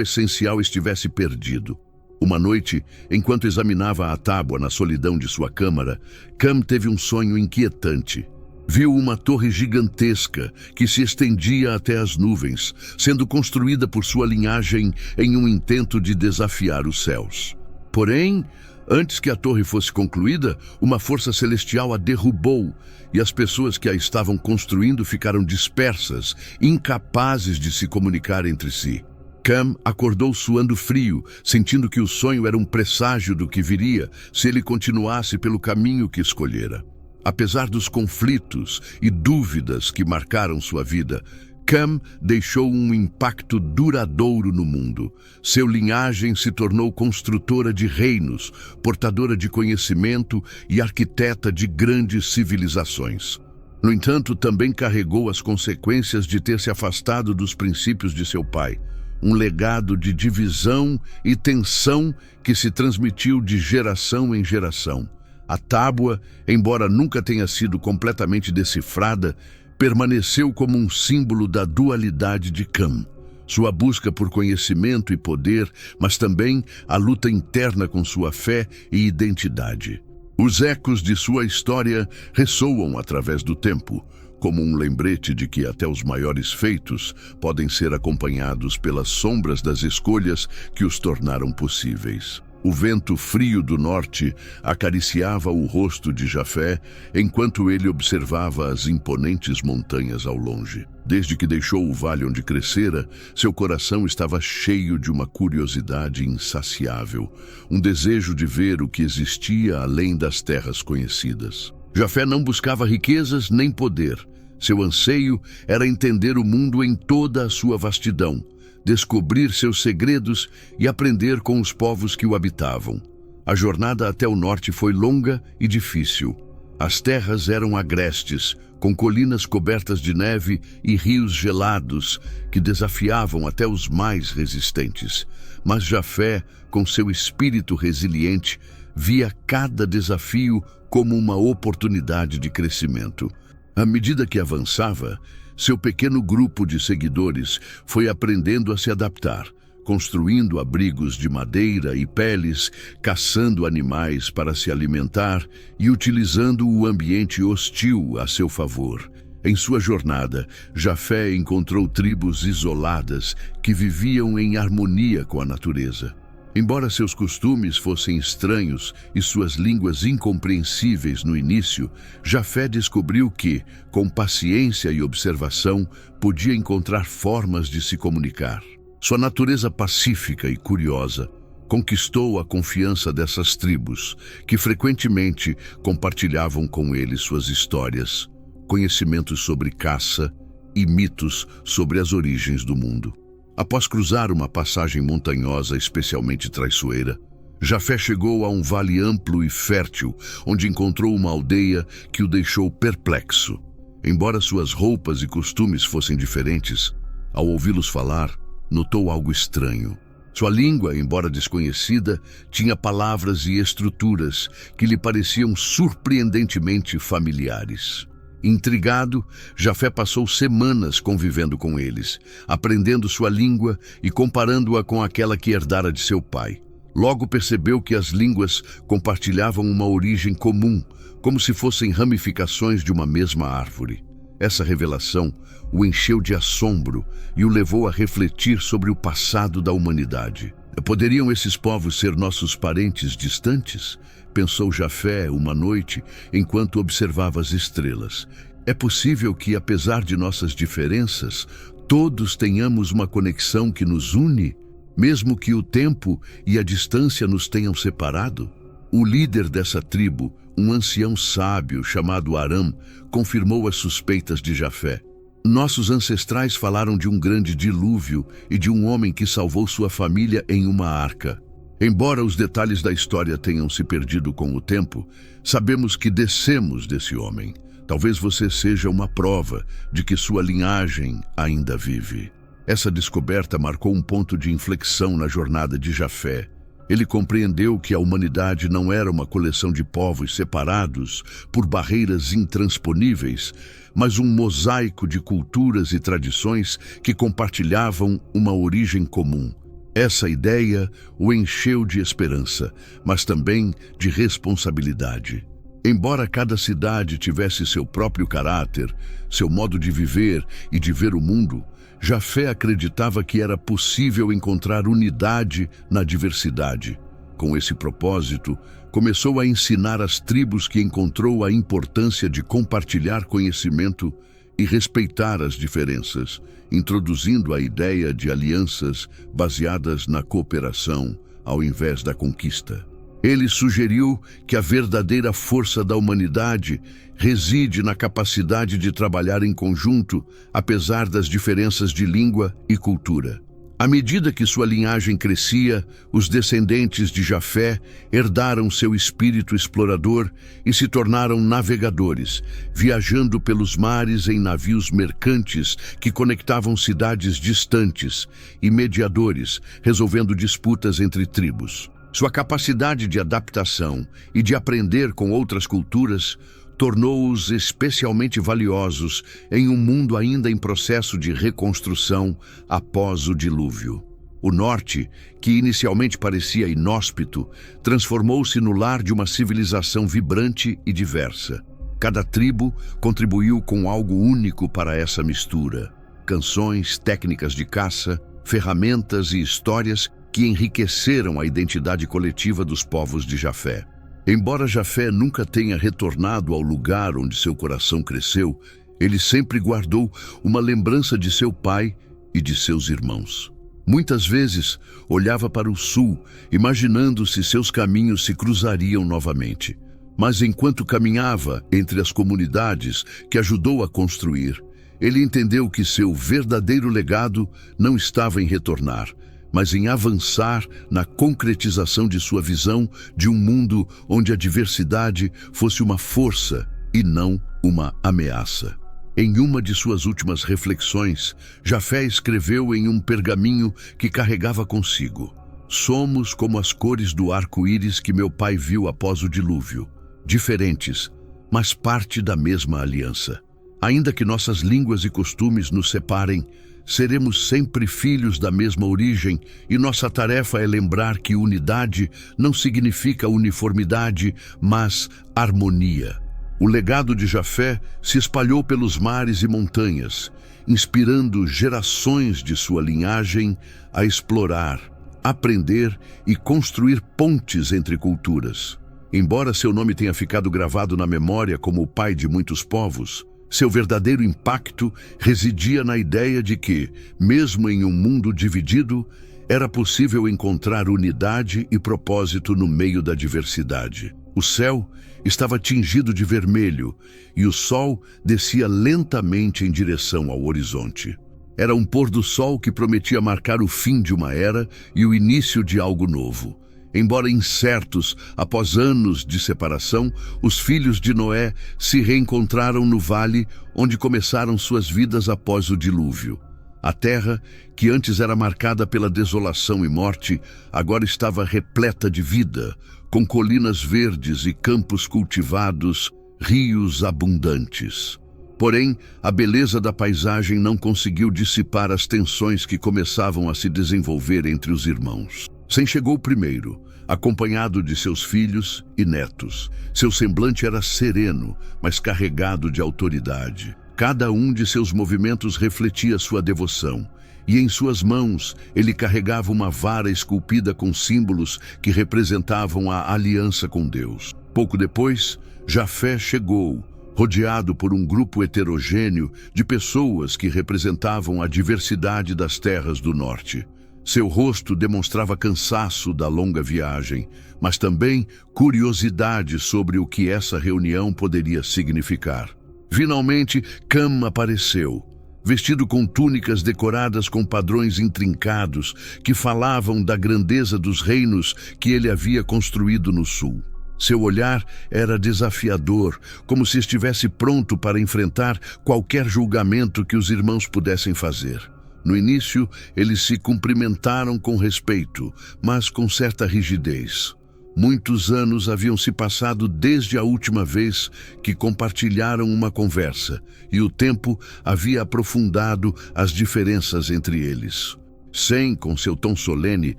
A: essencial estivesse perdido. Uma noite, enquanto examinava a tábua na solidão de sua câmara, Cam teve um sonho inquietante. Viu uma torre gigantesca que se estendia até as nuvens, sendo construída por sua linhagem em um intento de desafiar os céus. Porém, antes que a torre fosse concluída, uma força celestial a derrubou e as pessoas que a estavam construindo ficaram dispersas, incapazes de se comunicar entre si. Cam acordou suando frio, sentindo que o sonho era um presságio do que viria se ele continuasse pelo caminho que escolhera. Apesar dos conflitos e dúvidas que marcaram sua vida, Cam deixou um impacto duradouro no mundo. Seu linhagem se tornou construtora de reinos, portadora de conhecimento e arquiteta de grandes civilizações. No entanto, também carregou as consequências de ter se afastado dos princípios de seu pai, um legado de divisão e tensão que se transmitiu de geração em geração. A tábua, embora nunca tenha sido completamente decifrada, permaneceu como um símbolo da dualidade de Cam. Sua busca por conhecimento e poder, mas também a luta interna com sua fé e identidade. Os ecos de sua história ressoam através do tempo, como um lembrete de que até os maiores feitos podem ser acompanhados pelas sombras das escolhas que os tornaram possíveis. O vento frio do norte acariciava o rosto de Jafé enquanto ele observava as imponentes montanhas ao longe. Desde que deixou o vale onde crescera, seu coração estava cheio de uma curiosidade insaciável, um desejo de ver o que existia além das terras conhecidas. Jafé não buscava riquezas nem poder. Seu anseio era entender o mundo em toda a sua vastidão, descobrir seus segredos e aprender com os povos que o habitavam. A jornada até o norte foi longa e difícil. As terras eram agrestes, com colinas cobertas de neve e rios gelados que desafiavam até os mais resistentes. Mas Jafé, com seu espírito resiliente, via cada desafio como uma oportunidade de crescimento. À medida que avançava, seu pequeno grupo de seguidores foi aprendendo a se adaptar, construindo abrigos de madeira e peles, caçando animais para se alimentar e utilizando o ambiente hostil a seu favor. Em sua jornada, Jafé encontrou tribos isoladas que viviam em harmonia com a natureza. Embora seus costumes fossem estranhos e suas línguas incompreensíveis no início, Jafé descobriu que, com paciência e observação, podia encontrar formas de se comunicar. Sua natureza pacífica e curiosa conquistou a confiança dessas tribos, que frequentemente compartilhavam com ele suas histórias, conhecimentos sobre caça e mitos sobre as origens do mundo. Após cruzar uma passagem montanhosa especialmente traiçoeira, Jafé chegou a um vale amplo e fértil, onde encontrou uma aldeia que o deixou perplexo. Embora suas roupas e costumes fossem diferentes, ao ouvi-los falar, notou algo estranho. Sua língua, embora desconhecida, tinha palavras e estruturas que lhe pareciam surpreendentemente familiares. Intrigado, Jafé passou semanas convivendo com eles, aprendendo sua língua e comparando-a com aquela que herdara de seu pai. Logo percebeu que as línguas compartilhavam uma origem comum, como se fossem ramificações de uma mesma árvore. Essa revelação o encheu de assombro e o levou a refletir sobre o passado da humanidade. Poderiam esses povos ser nossos parentes distantes? Pensou Jafé uma noite enquanto observava as estrelas. É possível que, apesar de nossas diferenças, todos tenhamos uma conexão que nos une, mesmo que o tempo e a distância nos tenham separado? O líder dessa tribo, um ancião sábio chamado Aram, confirmou as suspeitas de Jafé. Nossos ancestrais falaram de um grande dilúvio e de um homem que salvou sua família em uma arca. Embora os detalhes da história tenham se perdido com o tempo, sabemos que descemos desse homem. Talvez você seja uma prova de que sua linhagem ainda vive. Essa descoberta marcou um ponto de inflexão na jornada de Jafé. Ele compreendeu que a humanidade não era uma coleção de povos separados por barreiras intransponíveis, mas um mosaico de culturas e tradições que compartilhavam uma origem comum. Essa ideia o encheu de esperança, mas também de responsabilidade. Embora cada cidade tivesse seu próprio caráter, seu modo de viver e de ver o mundo, Jafé acreditava que era possível encontrar unidade na diversidade. Com esse propósito, começou a ensinar às tribos que encontrou a importância de compartilhar conhecimento e respeitar as diferenças, introduzindo a ideia de alianças baseadas na cooperação ao invés da conquista. Ele sugeriu que a verdadeira força da humanidade reside na capacidade de trabalhar em conjunto, apesar das diferenças de língua e cultura. À medida que sua linhagem crescia, os descendentes de Jafé herdaram seu espírito explorador e se tornaram navegadores, viajando pelos mares em navios mercantes que conectavam cidades distantes, e mediadores, resolvendo disputas entre tribos. Sua capacidade de adaptação e de aprender com outras culturas tornou-os especialmente valiosos em um mundo ainda em processo de reconstrução após o dilúvio. O norte, que inicialmente parecia inóspito, transformou-se no lar de uma civilização vibrante e diversa. Cada tribo contribuiu com algo único para essa mistura: canções, técnicas de caça, ferramentas e histórias que enriqueceram a identidade coletiva dos povos de Jafé. Embora Jafé nunca tenha retornado ao lugar onde seu coração cresceu, ele sempre guardou uma lembrança de seu pai e de seus irmãos. Muitas vezes olhava para o sul, imaginando se seus caminhos se cruzariam novamente. Mas enquanto caminhava entre as comunidades que ajudou a construir, ele entendeu que seu verdadeiro legado não estava em retornar, mas em avançar na concretização de sua visão de um mundo onde a diversidade fosse uma força e não uma ameaça. Em uma de suas últimas reflexões, Jafé escreveu em um pergaminho que carregava consigo: "Somos como as cores do arco-íris que meu pai viu após o dilúvio, diferentes, mas parte da mesma aliança. Ainda que nossas línguas e costumes nos separem, seremos sempre filhos da mesma origem, e nossa tarefa é lembrar que unidade não significa uniformidade, mas harmonia." O legado de Jafé se espalhou pelos mares e montanhas, inspirando gerações de sua linhagem a explorar, aprender e construir pontes entre culturas. Embora seu nome tenha ficado gravado na memória como o pai de muitos povos, seu verdadeiro impacto residia na ideia de que, mesmo em um mundo dividido, era possível encontrar unidade e propósito no meio da diversidade. O céu estava tingido de vermelho e o sol descia lentamente em direção ao horizonte. Era um pôr do sol que prometia marcar o fim de uma era e o início de algo novo. Embora incertos após anos de separação, os filhos de Noé se reencontraram no vale onde começaram suas vidas após o dilúvio. A terra, que antes era marcada pela desolação e morte, agora estava repleta de vida, com colinas verdes e campos cultivados, rios abundantes. Porém, a beleza da paisagem não conseguiu dissipar as tensões que começavam a se desenvolver entre os irmãos. Sem chegou primeiro, acompanhado de seus filhos e netos. Seu semblante era sereno, mas carregado de autoridade. Cada um de seus movimentos refletia sua devoção, e em suas mãos ele carregava uma vara esculpida com símbolos que representavam a aliança com Deus. Pouco depois, Jafé chegou, rodeado por um grupo heterogêneo de pessoas que representavam a diversidade das terras do norte. Seu rosto demonstrava cansaço da longa viagem, mas também curiosidade sobre o que essa reunião poderia significar. Finalmente, Cam apareceu. vestido com túnicas decoradas com padrões intrincados que falavam da grandeza dos reinos que ele havia construído no sul. Seu olhar era desafiador, como se estivesse pronto para enfrentar qualquer julgamento que os irmãos pudessem fazer. No início, eles se cumprimentaram com respeito, mas com certa rigidez. Muitos anos haviam se passado desde a última vez que compartilharam uma conversa, e o tempo havia aprofundado as diferenças entre eles. Sem, com seu tom solene,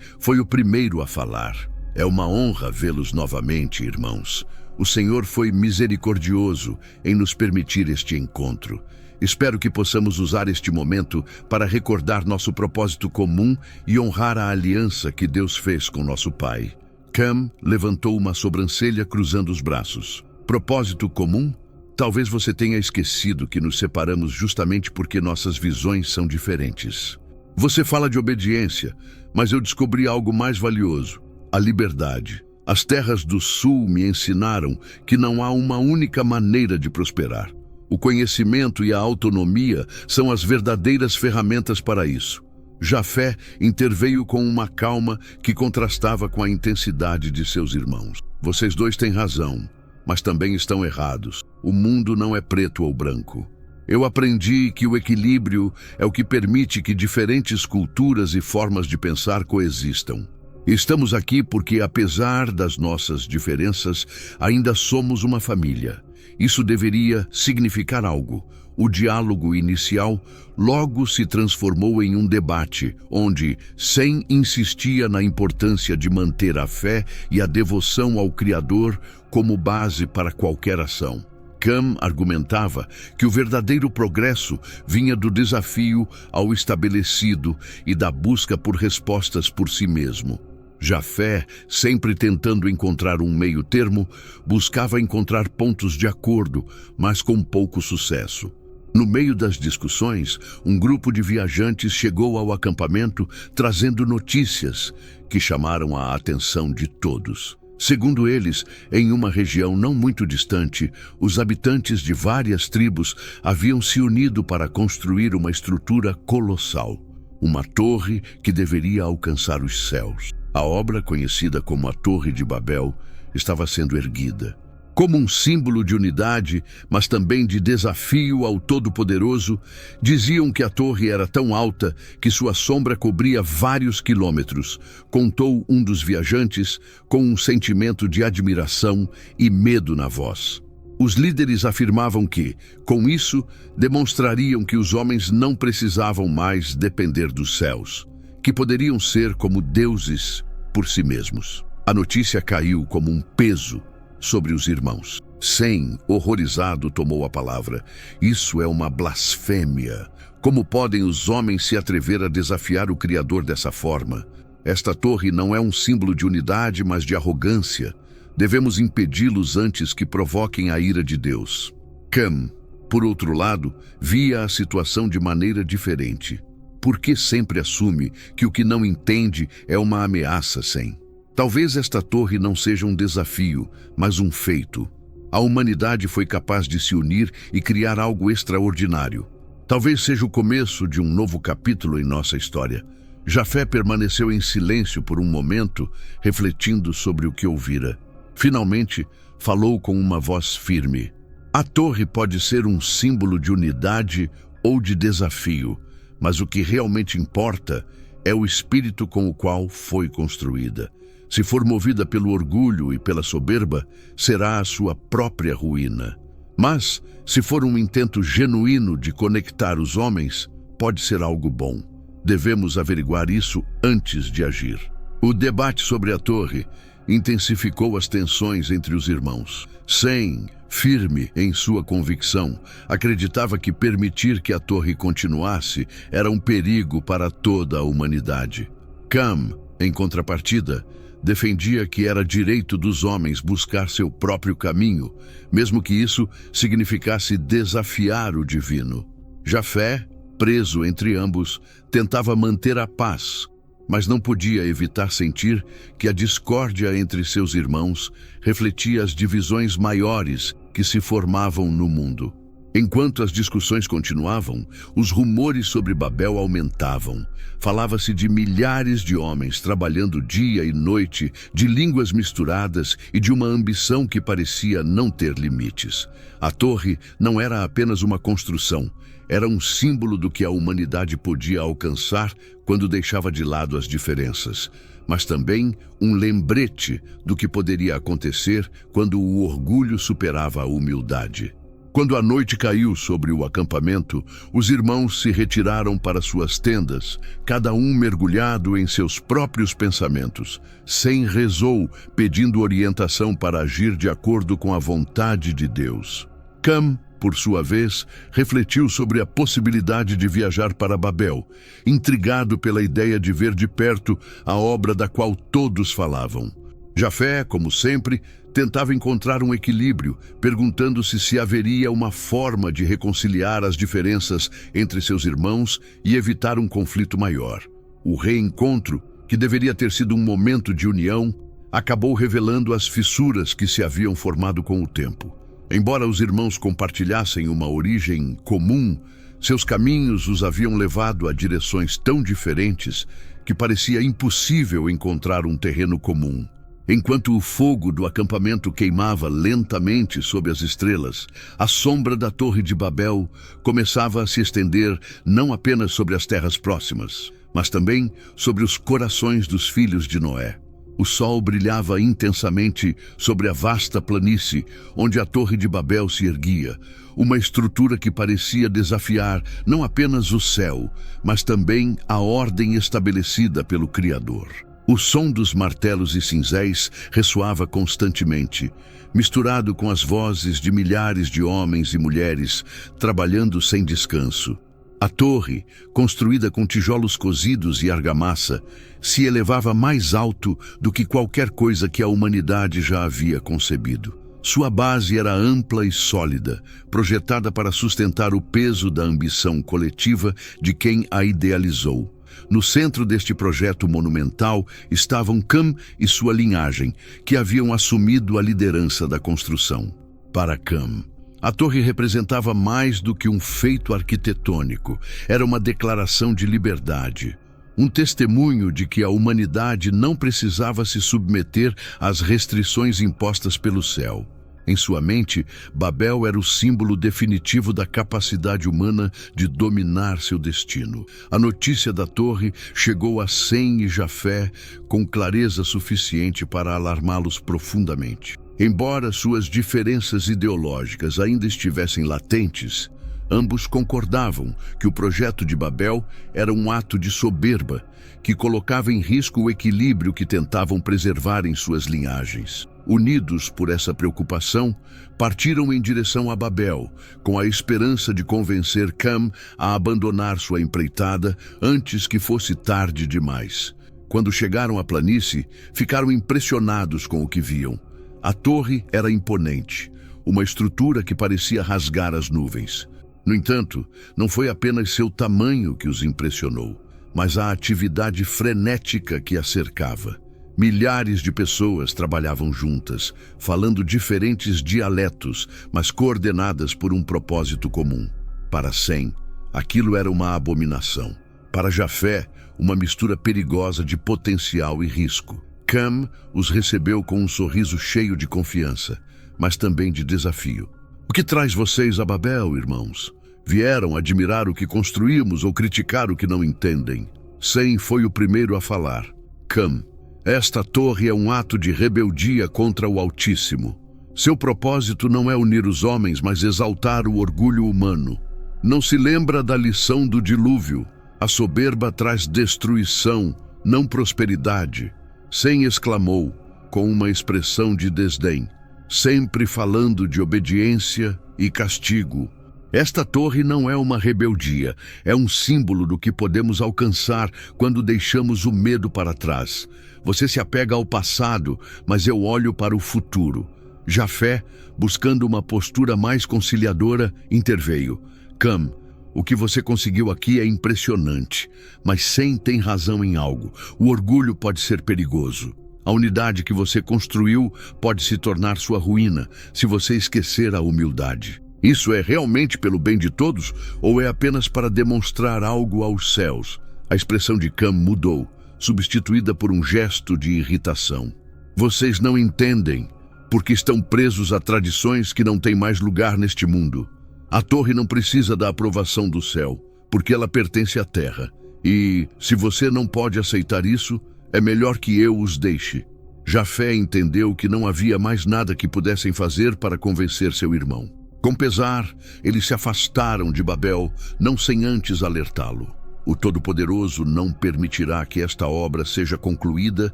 A: foi o primeiro a falar. É uma honra vê-los novamente, irmãos. O Senhor foi misericordioso em nos permitir este encontro. Espero que possamos usar este momento para recordar nosso propósito comum e honrar a aliança que Deus fez com nosso Pai. Cam levantou uma sobrancelha cruzando os braços. Propósito comum? Talvez você tenha esquecido que nos separamos justamente porque nossas visões são diferentes. Você fala de obediência, mas eu descobri algo mais valioso: a liberdade. As terras do sul me ensinaram que não há uma única maneira de prosperar. O conhecimento e a autonomia são as verdadeiras ferramentas para isso. Jafé interveio com uma calma que contrastava com a intensidade de seus irmãos. Vocês dois têm razão, mas também estão errados. O mundo não é preto ou branco. Eu aprendi que o equilíbrio é o que permite que diferentes culturas e formas de pensar coexistam. Estamos aqui porque, apesar das nossas diferenças, ainda somos uma família. Isso deveria significar algo. O diálogo inicial logo se transformou em um debate, onde Sem insistia na importância de manter a fé e a devoção ao Criador como base para qualquer ação. Cam argumentava que o verdadeiro progresso vinha do desafio ao estabelecido e da busca por respostas por si mesmo. Jafé, sempre tentando encontrar um meio termo, buscava encontrar pontos de acordo, mas com pouco sucesso. No meio das discussões, um grupo de viajantes chegou ao acampamento trazendo notícias que chamaram a atenção de todos. Segundo eles, em uma região não muito distante, os habitantes de várias tribos haviam se unido para construir uma estrutura colossal, uma torre que deveria alcançar os céus. A obra, conhecida como a Torre de Babel, estava sendo erguida. Como um símbolo de unidade, mas também de desafio ao Todo-Poderoso, diziam que a torre era tão alta que sua sombra cobria vários quilômetros, contou um dos viajantes com um sentimento de admiração e medo na voz. Os líderes afirmavam que, com isso, demonstrariam que os homens não precisavam mais depender dos céus, que poderiam ser como deuses por si mesmos. A notícia caiu como um peso sobre os irmãos. Sem, horrorizado, tomou a palavra. Isso é uma blasfêmia. Como podem os homens se atrever a desafiar o Criador dessa forma? Esta torre não é um símbolo de unidade, mas de arrogância. Devemos impedi-los antes que provoquem a ira de Deus. Cam, por outro lado, via a situação de maneira diferente. Por que sempre assume que o que não entende é uma ameaça, Sem? Talvez esta torre não seja um desafio, mas um feito. A humanidade foi capaz de se unir e criar algo extraordinário. Talvez seja o começo de um novo capítulo em nossa história. Jafé permaneceu em silêncio por um momento, refletindo sobre o que ouvira. Finalmente, falou com uma voz firme. A torre pode ser um símbolo de unidade ou de desafio, mas o que realmente importa é o espírito com o qual foi construída. Se for movida pelo orgulho e pela soberba, será a sua própria ruína. Mas, se for um intento genuíno de conectar os homens, pode ser algo bom. Devemos averiguar isso antes de agir. O debate sobre a torre intensificou as tensões entre os irmãos. Sem, firme em sua convicção, acreditava que permitir que a torre continuasse era um perigo para toda a humanidade. Cam, em contrapartida, defendia que era direito dos homens buscar seu próprio caminho, mesmo que isso significasse desafiar o divino. Jafé, preso entre ambos, tentava manter a paz, mas não podia evitar sentir que a discórdia entre seus irmãos refletia as divisões maiores que se formavam no mundo. Enquanto as discussões continuavam, os rumores sobre Babel aumentavam. Falava-se de milhares de homens trabalhando dia e noite, de línguas misturadas e de uma ambição que parecia não ter limites. A torre não era apenas uma construção, era um símbolo do que a humanidade podia alcançar quando deixava de lado as diferenças, mas também um lembrete do que poderia acontecer quando o orgulho superava a humildade. Quando a noite caiu sobre o acampamento, os irmãos se retiraram para suas tendas, cada um mergulhado em seus próprios pensamentos. Sem rezou, pedindo orientação para agir de acordo com a vontade de Deus. Cam, por sua vez, refletiu sobre a possibilidade de viajar para Babel, intrigado pela ideia de ver de perto a obra da qual todos falavam. Jafé, como sempre, tentava encontrar um equilíbrio, perguntando-se se haveria uma forma de reconciliar as diferenças entre seus irmãos e evitar um conflito maior. O reencontro, que deveria ter sido um momento de união, acabou revelando as fissuras que se haviam formado com o tempo. Embora os irmãos compartilhassem uma origem comum, seus caminhos os haviam levado a direções tão diferentes que parecia impossível encontrar um terreno comum. Enquanto o fogo do acampamento queimava lentamente sob as estrelas, a sombra da Torre de Babel começava a se estender não apenas sobre as terras próximas, mas também sobre os corações dos filhos de Noé. O sol brilhava intensamente sobre a vasta planície onde a Torre de Babel se erguia, uma estrutura que parecia desafiar não apenas o céu, mas também a ordem estabelecida pelo Criador. O som dos martelos e cinzéis ressoava constantemente, misturado com as vozes de milhares de homens e mulheres trabalhando sem descanso. A torre, construída com tijolos cozidos e argamassa, se elevava mais alto do que qualquer coisa que a humanidade já havia concebido. Sua base era ampla e sólida, projetada para sustentar o peso da ambição coletiva de quem a idealizou. No centro deste projeto monumental estavam Cam e sua linhagem, que haviam assumido a liderança da construção. Para Cam, a torre representava mais do que um feito arquitetônico, era uma declaração de liberdade, um testemunho de que a humanidade não precisava se submeter às restrições impostas pelo céu. Em sua mente, Babel era o símbolo definitivo da capacidade humana de dominar seu destino. A notícia da torre chegou a Sem e Jafé com clareza suficiente para alarmá-los profundamente. Embora suas diferenças ideológicas ainda estivessem latentes, ambos concordavam que o projeto de Babel era um ato de soberba que colocava em risco o equilíbrio que tentavam preservar em suas linhagens. Unidos por essa preocupação, partiram em direção a Babel, com a esperança de convencer Cam a abandonar sua empreitada antes que fosse tarde demais. Quando chegaram à planície, ficaram impressionados com o que viam. A torre era imponente, uma estrutura que parecia rasgar as nuvens. No entanto, não foi apenas seu tamanho que os impressionou, mas a atividade frenética que a cercava. Milhares de pessoas trabalhavam juntas, falando diferentes dialetos, mas coordenadas por um propósito comum. Para Sem, aquilo era uma abominação. Para Jafé, uma mistura perigosa de potencial e risco. Cam os recebeu com um sorriso cheio de confiança, mas também de desafio. O que traz vocês a Babel, irmãos? Vieram admirar o que construímos ou criticar o que não entendem? Sem foi o primeiro a falar. Cam, esta torre é um ato de rebeldia contra o Altíssimo. Seu propósito não é unir os homens, mas exaltar o orgulho humano. Não se lembra da lição do dilúvio. A soberba traz destruição, não prosperidade. Sem exclamou, com uma expressão de desdém, sempre falando de obediência e castigo. Esta torre não é uma rebeldia, é um símbolo do que podemos alcançar quando deixamos o medo para trás. Você se apega ao passado, mas eu olho para o futuro. Jafé, buscando uma postura mais conciliadora, interveio. Cam, o que você conseguiu aqui é impressionante, mas Sem tem razão em algo. O orgulho pode ser perigoso. A unidade que você construiu pode se tornar sua ruína se você esquecer a humildade. Isso é realmente pelo bem de todos ou é apenas para demonstrar algo aos céus? A expressão de Cam mudou, substituída por um gesto de irritação. Vocês não entendem, porque estão presos a tradições que não têm mais lugar neste mundo. A torre não precisa da aprovação do céu, porque ela pertence à terra. E, se você não pode aceitar isso, é melhor que eu os deixe. Jafé entendeu que não havia mais nada que pudessem fazer para convencer seu irmão. Com pesar, eles se afastaram de Babel, não sem antes alertá-lo. O Todo-Poderoso não permitirá que esta obra seja concluída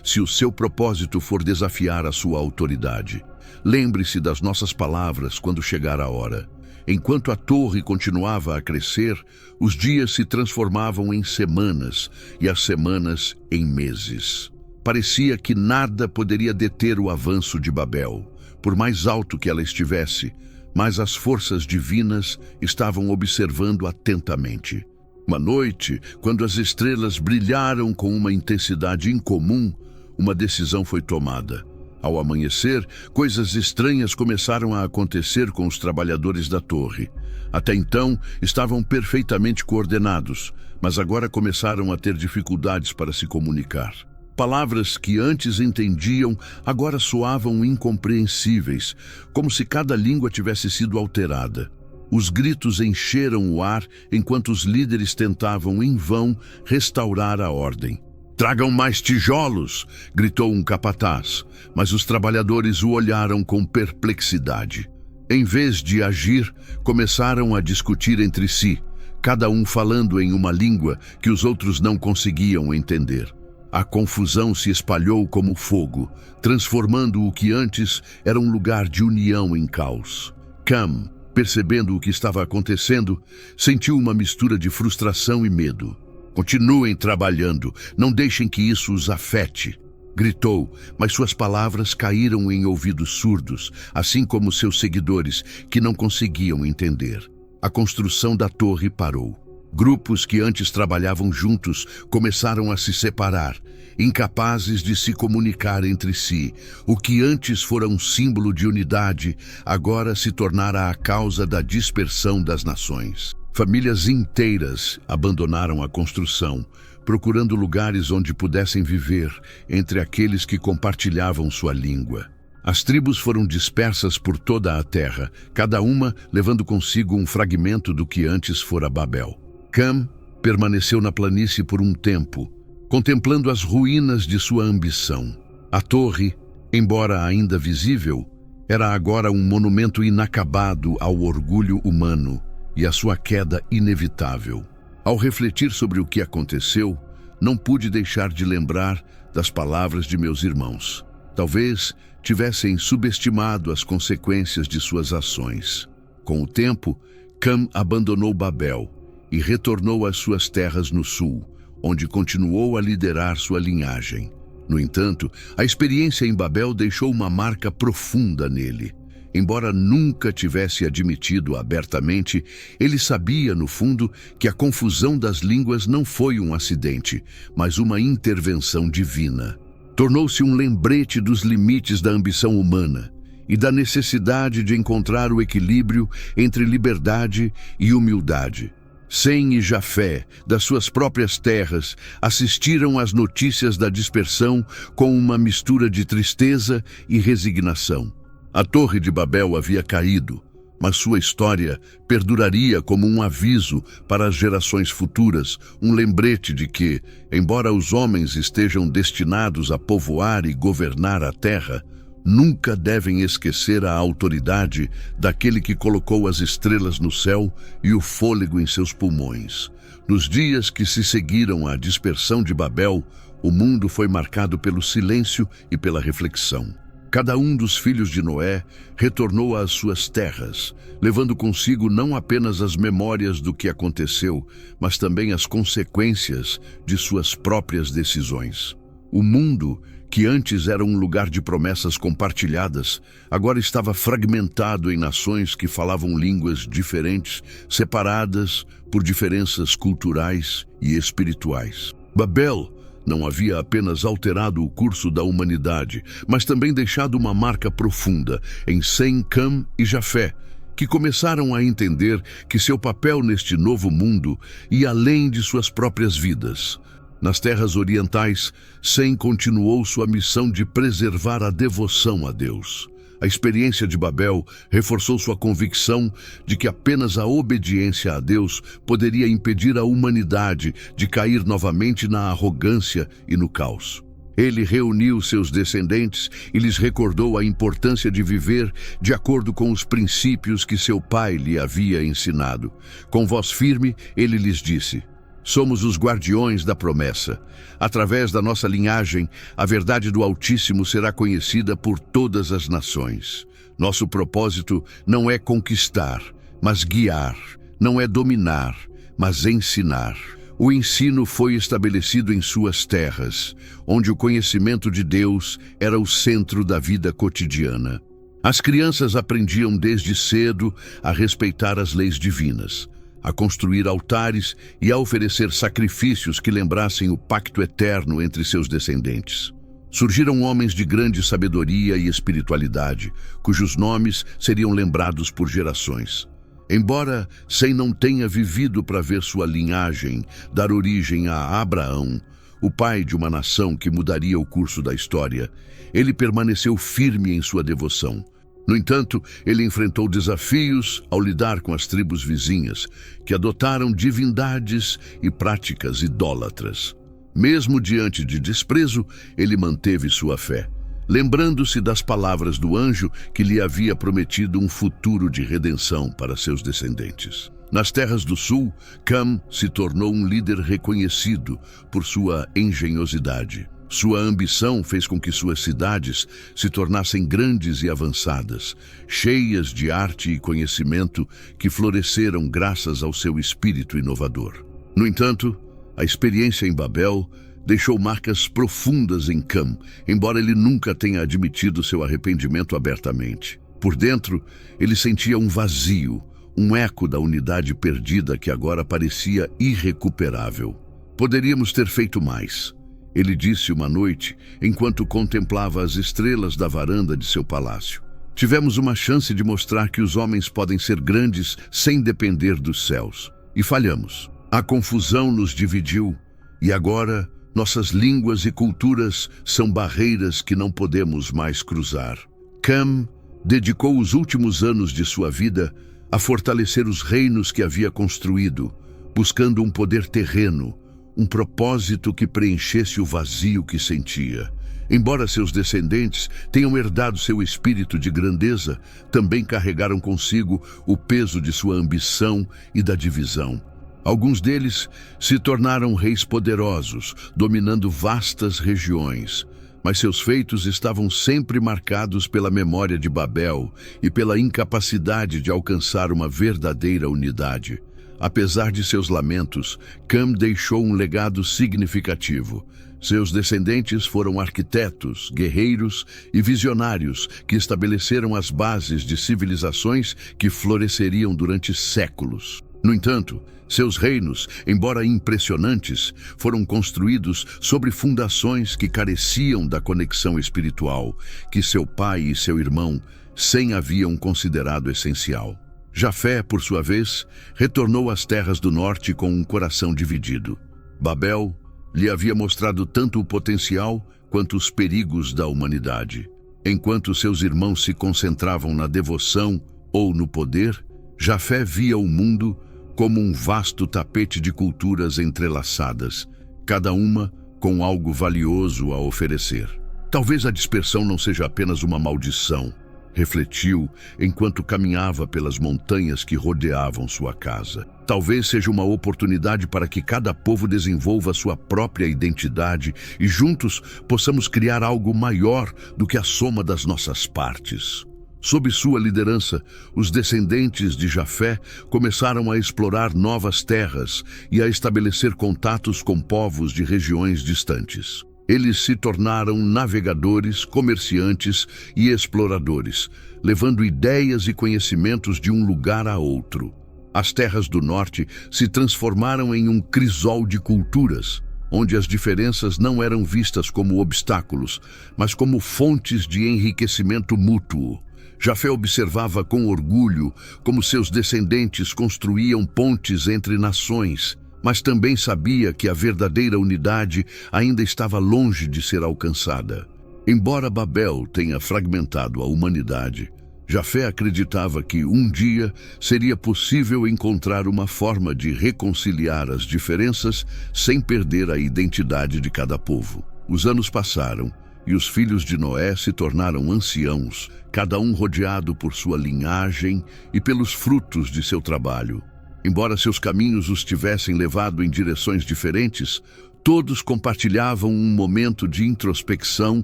A: se o seu propósito for desafiar a sua autoridade. Lembre-se das nossas palavras quando chegar a hora. Enquanto a torre continuava a crescer, os dias se transformavam em semanas e as semanas em meses. Parecia que nada poderia deter o avanço de Babel. Por mais alto que ela estivesse, mas as forças divinas estavam observando atentamente. Uma noite, quando as estrelas brilharam com uma intensidade incomum, uma decisão foi tomada. Ao amanhecer, coisas estranhas começaram a acontecer com os trabalhadores da torre. Até então, estavam perfeitamente coordenados, mas agora começaram a ter dificuldades para se comunicar. Palavras que antes entendiam, agora soavam incompreensíveis, como se cada língua tivesse sido alterada. Os gritos encheram o ar enquanto os líderes tentavam, em vão, restaurar a ordem. "Tragam mais tijolos!" gritou um capataz, mas os trabalhadores o olharam com perplexidade. Em vez de agir, começaram a discutir entre si, cada um falando em uma língua que os outros não conseguiam entender. A confusão se espalhou como fogo, transformando o que antes era um lugar de união em caos. Cam, percebendo o que estava acontecendo, sentiu uma mistura de frustração e medo. "Continuem trabalhando, não deixem que isso os afete", gritou, mas suas palavras caíram em ouvidos surdos, assim como seus seguidores, que não conseguiam entender. A construção da torre parou. Grupos que antes trabalhavam juntos começaram a se separar, incapazes de se comunicar entre si. O que antes fora um símbolo de unidade, agora se tornara a causa da dispersão das nações. Famílias inteiras abandonaram a construção, procurando lugares onde pudessem viver entre aqueles que compartilhavam sua língua. As tribos foram dispersas por toda a terra, cada uma levando consigo um fragmento do que antes fora Babel. Cam permaneceu na planície por um tempo, contemplando as ruínas de sua ambição. A torre, embora ainda visível, era agora um monumento inacabado ao orgulho humano e à sua queda inevitável. Ao refletir sobre o que aconteceu, não pude deixar de lembrar das palavras de meus irmãos. Talvez tivessem subestimado as consequências de suas ações. Com o tempo, Cam abandonou Babel e retornou às suas terras no sul, onde continuou a liderar sua linhagem. No entanto, a experiência em Babel deixou uma marca profunda nele. Embora nunca tivesse admitido abertamente, ele sabia, no fundo, que a confusão das línguas não foi um acidente, mas uma intervenção divina. Tornou-se um lembrete dos limites da ambição humana e da necessidade de encontrar o equilíbrio entre liberdade e humildade. Sem e Jafé, das suas próprias terras, assistiram às notícias da dispersão com uma mistura de tristeza e resignação. A Torre de Babel havia caído, mas sua história perduraria como um aviso para as gerações futuras, um lembrete de que, embora os homens estejam destinados a povoar e governar a terra, nunca devem esquecer a autoridade daquele que colocou as estrelas no céu e o fôlego em seus pulmões. Nos dias que se seguiram à dispersão de Babel, o mundo foi marcado pelo silêncio e pela reflexão. Cada um dos filhos de Noé retornou às suas terras, levando consigo não apenas as memórias do que aconteceu, mas também as consequências de suas próprias decisões. O mundo, que antes era um lugar de promessas compartilhadas, agora estava fragmentado em nações que falavam línguas diferentes, separadas por diferenças culturais e espirituais. Babel não havia apenas alterado o curso da humanidade, mas também deixado uma marca profunda em Sem, Cam e Jafé, que começaram a entender que seu papel neste novo mundo ia além de suas próprias vidas. Nas terras orientais, Sem continuou sua missão de preservar a devoção a Deus. A experiência de Babel reforçou sua convicção de que apenas a obediência a Deus poderia impedir a humanidade de cair novamente na arrogância e no caos. Ele reuniu seus descendentes e lhes recordou a importância de viver de acordo com os princípios que seu pai lhe havia ensinado. Com voz firme, ele lhes disse: somos os guardiões da promessa. Através da nossa linhagem, a verdade do Altíssimo será conhecida por todas as nações. Nosso propósito não é conquistar, mas guiar. Não é dominar, mas ensinar. O ensino foi estabelecido em suas terras, onde o conhecimento de Deus era o centro da vida cotidiana. As crianças aprendiam desde cedo a respeitar as leis divinas, a construir altares e a oferecer sacrifícios que lembrassem o pacto eterno entre seus descendentes. Surgiram homens de grande sabedoria e espiritualidade, cujos nomes seriam lembrados por gerações. Embora Sem não tenha vivido para ver sua linhagem dar origem a Abraão, o pai de uma nação que mudaria o curso da história, ele permaneceu firme em sua devoção. No entanto, ele enfrentou desafios ao lidar com as tribos vizinhas, que adotaram divindades e práticas idólatras. Mesmo diante de desprezo, ele manteve sua fé, lembrando-se das palavras do anjo que lhe havia prometido um futuro de redenção para seus descendentes. Nas terras do sul, Cam se tornou um líder reconhecido por sua engenhosidade. Sua ambição fez com que suas cidades se tornassem grandes e avançadas, cheias de arte e conhecimento que floresceram graças ao seu espírito inovador. No entanto, a experiência em Babel deixou marcas profundas em Cam, embora ele nunca tenha admitido seu arrependimento abertamente. Por dentro, ele sentia um vazio, um eco da unidade perdida que agora parecia irrecuperável. Poderíamos ter feito mais, ele disse uma noite, enquanto contemplava as estrelas da varanda de seu palácio. Tivemos uma chance de mostrar que os homens podem ser grandes sem depender dos céus. E falhamos. A confusão nos dividiu, e agora nossas línguas e culturas são barreiras que não podemos mais cruzar. Cam dedicou os últimos anos de sua vida a fortalecer os reinos que havia construído, buscando um poder terreno, um propósito que preenchesse o vazio que sentia. Embora seus descendentes tenham herdado seu espírito de grandeza, também carregaram consigo o peso de sua ambição e da divisão. Alguns deles se tornaram reis poderosos, dominando vastas regiões, mas seus feitos estavam sempre marcados pela memória de Babel e pela incapacidade de alcançar uma verdadeira unidade. Apesar de seus lamentos, Cam deixou um legado significativo. Seus descendentes foram arquitetos, guerreiros e visionários que estabeleceram as bases de civilizações que floresceriam durante séculos. No entanto, seus reinos, embora impressionantes, foram construídos sobre fundações que careciam da conexão espiritual, que seu pai e seu irmão Sem haviam considerado essencial. Jafé, por sua vez, retornou às terras do norte com um coração dividido. Babel lhe havia mostrado tanto o potencial quanto os perigos da humanidade. Enquanto seus irmãos se concentravam na devoção ou no poder, Jafé via o mundo como um vasto tapete de culturas entrelaçadas, cada uma com algo valioso a oferecer. Talvez a dispersão não seja apenas uma maldição, refletiu enquanto caminhava pelas montanhas que rodeavam sua casa. Talvez seja uma oportunidade para que cada povo desenvolva sua própria identidade e juntos possamos criar algo maior do que a soma das nossas partes. Sob sua liderança, os descendentes de Jafé começaram a explorar novas terras e a estabelecer contatos com povos de regiões distantes. Eles se tornaram navegadores, comerciantes e exploradores, levando ideias e conhecimentos de um lugar a outro. As terras do norte se transformaram em um crisol de culturas, onde as diferenças não eram vistas como obstáculos, mas como fontes de enriquecimento mútuo. Jafé observava com orgulho como seus descendentes construíam pontes entre nações, mas também sabia que a verdadeira unidade ainda estava longe de ser alcançada. Embora Babel tenha fragmentado a humanidade, Jafé acreditava que um dia seria possível encontrar uma forma de reconciliar as diferenças sem perder a identidade de cada povo. Os anos passaram e os filhos de Noé se tornaram anciãos, cada um rodeado por sua linhagem e pelos frutos de seu trabalho. Embora seus caminhos os tivessem levado em direções diferentes, todos compartilhavam um momento de introspecção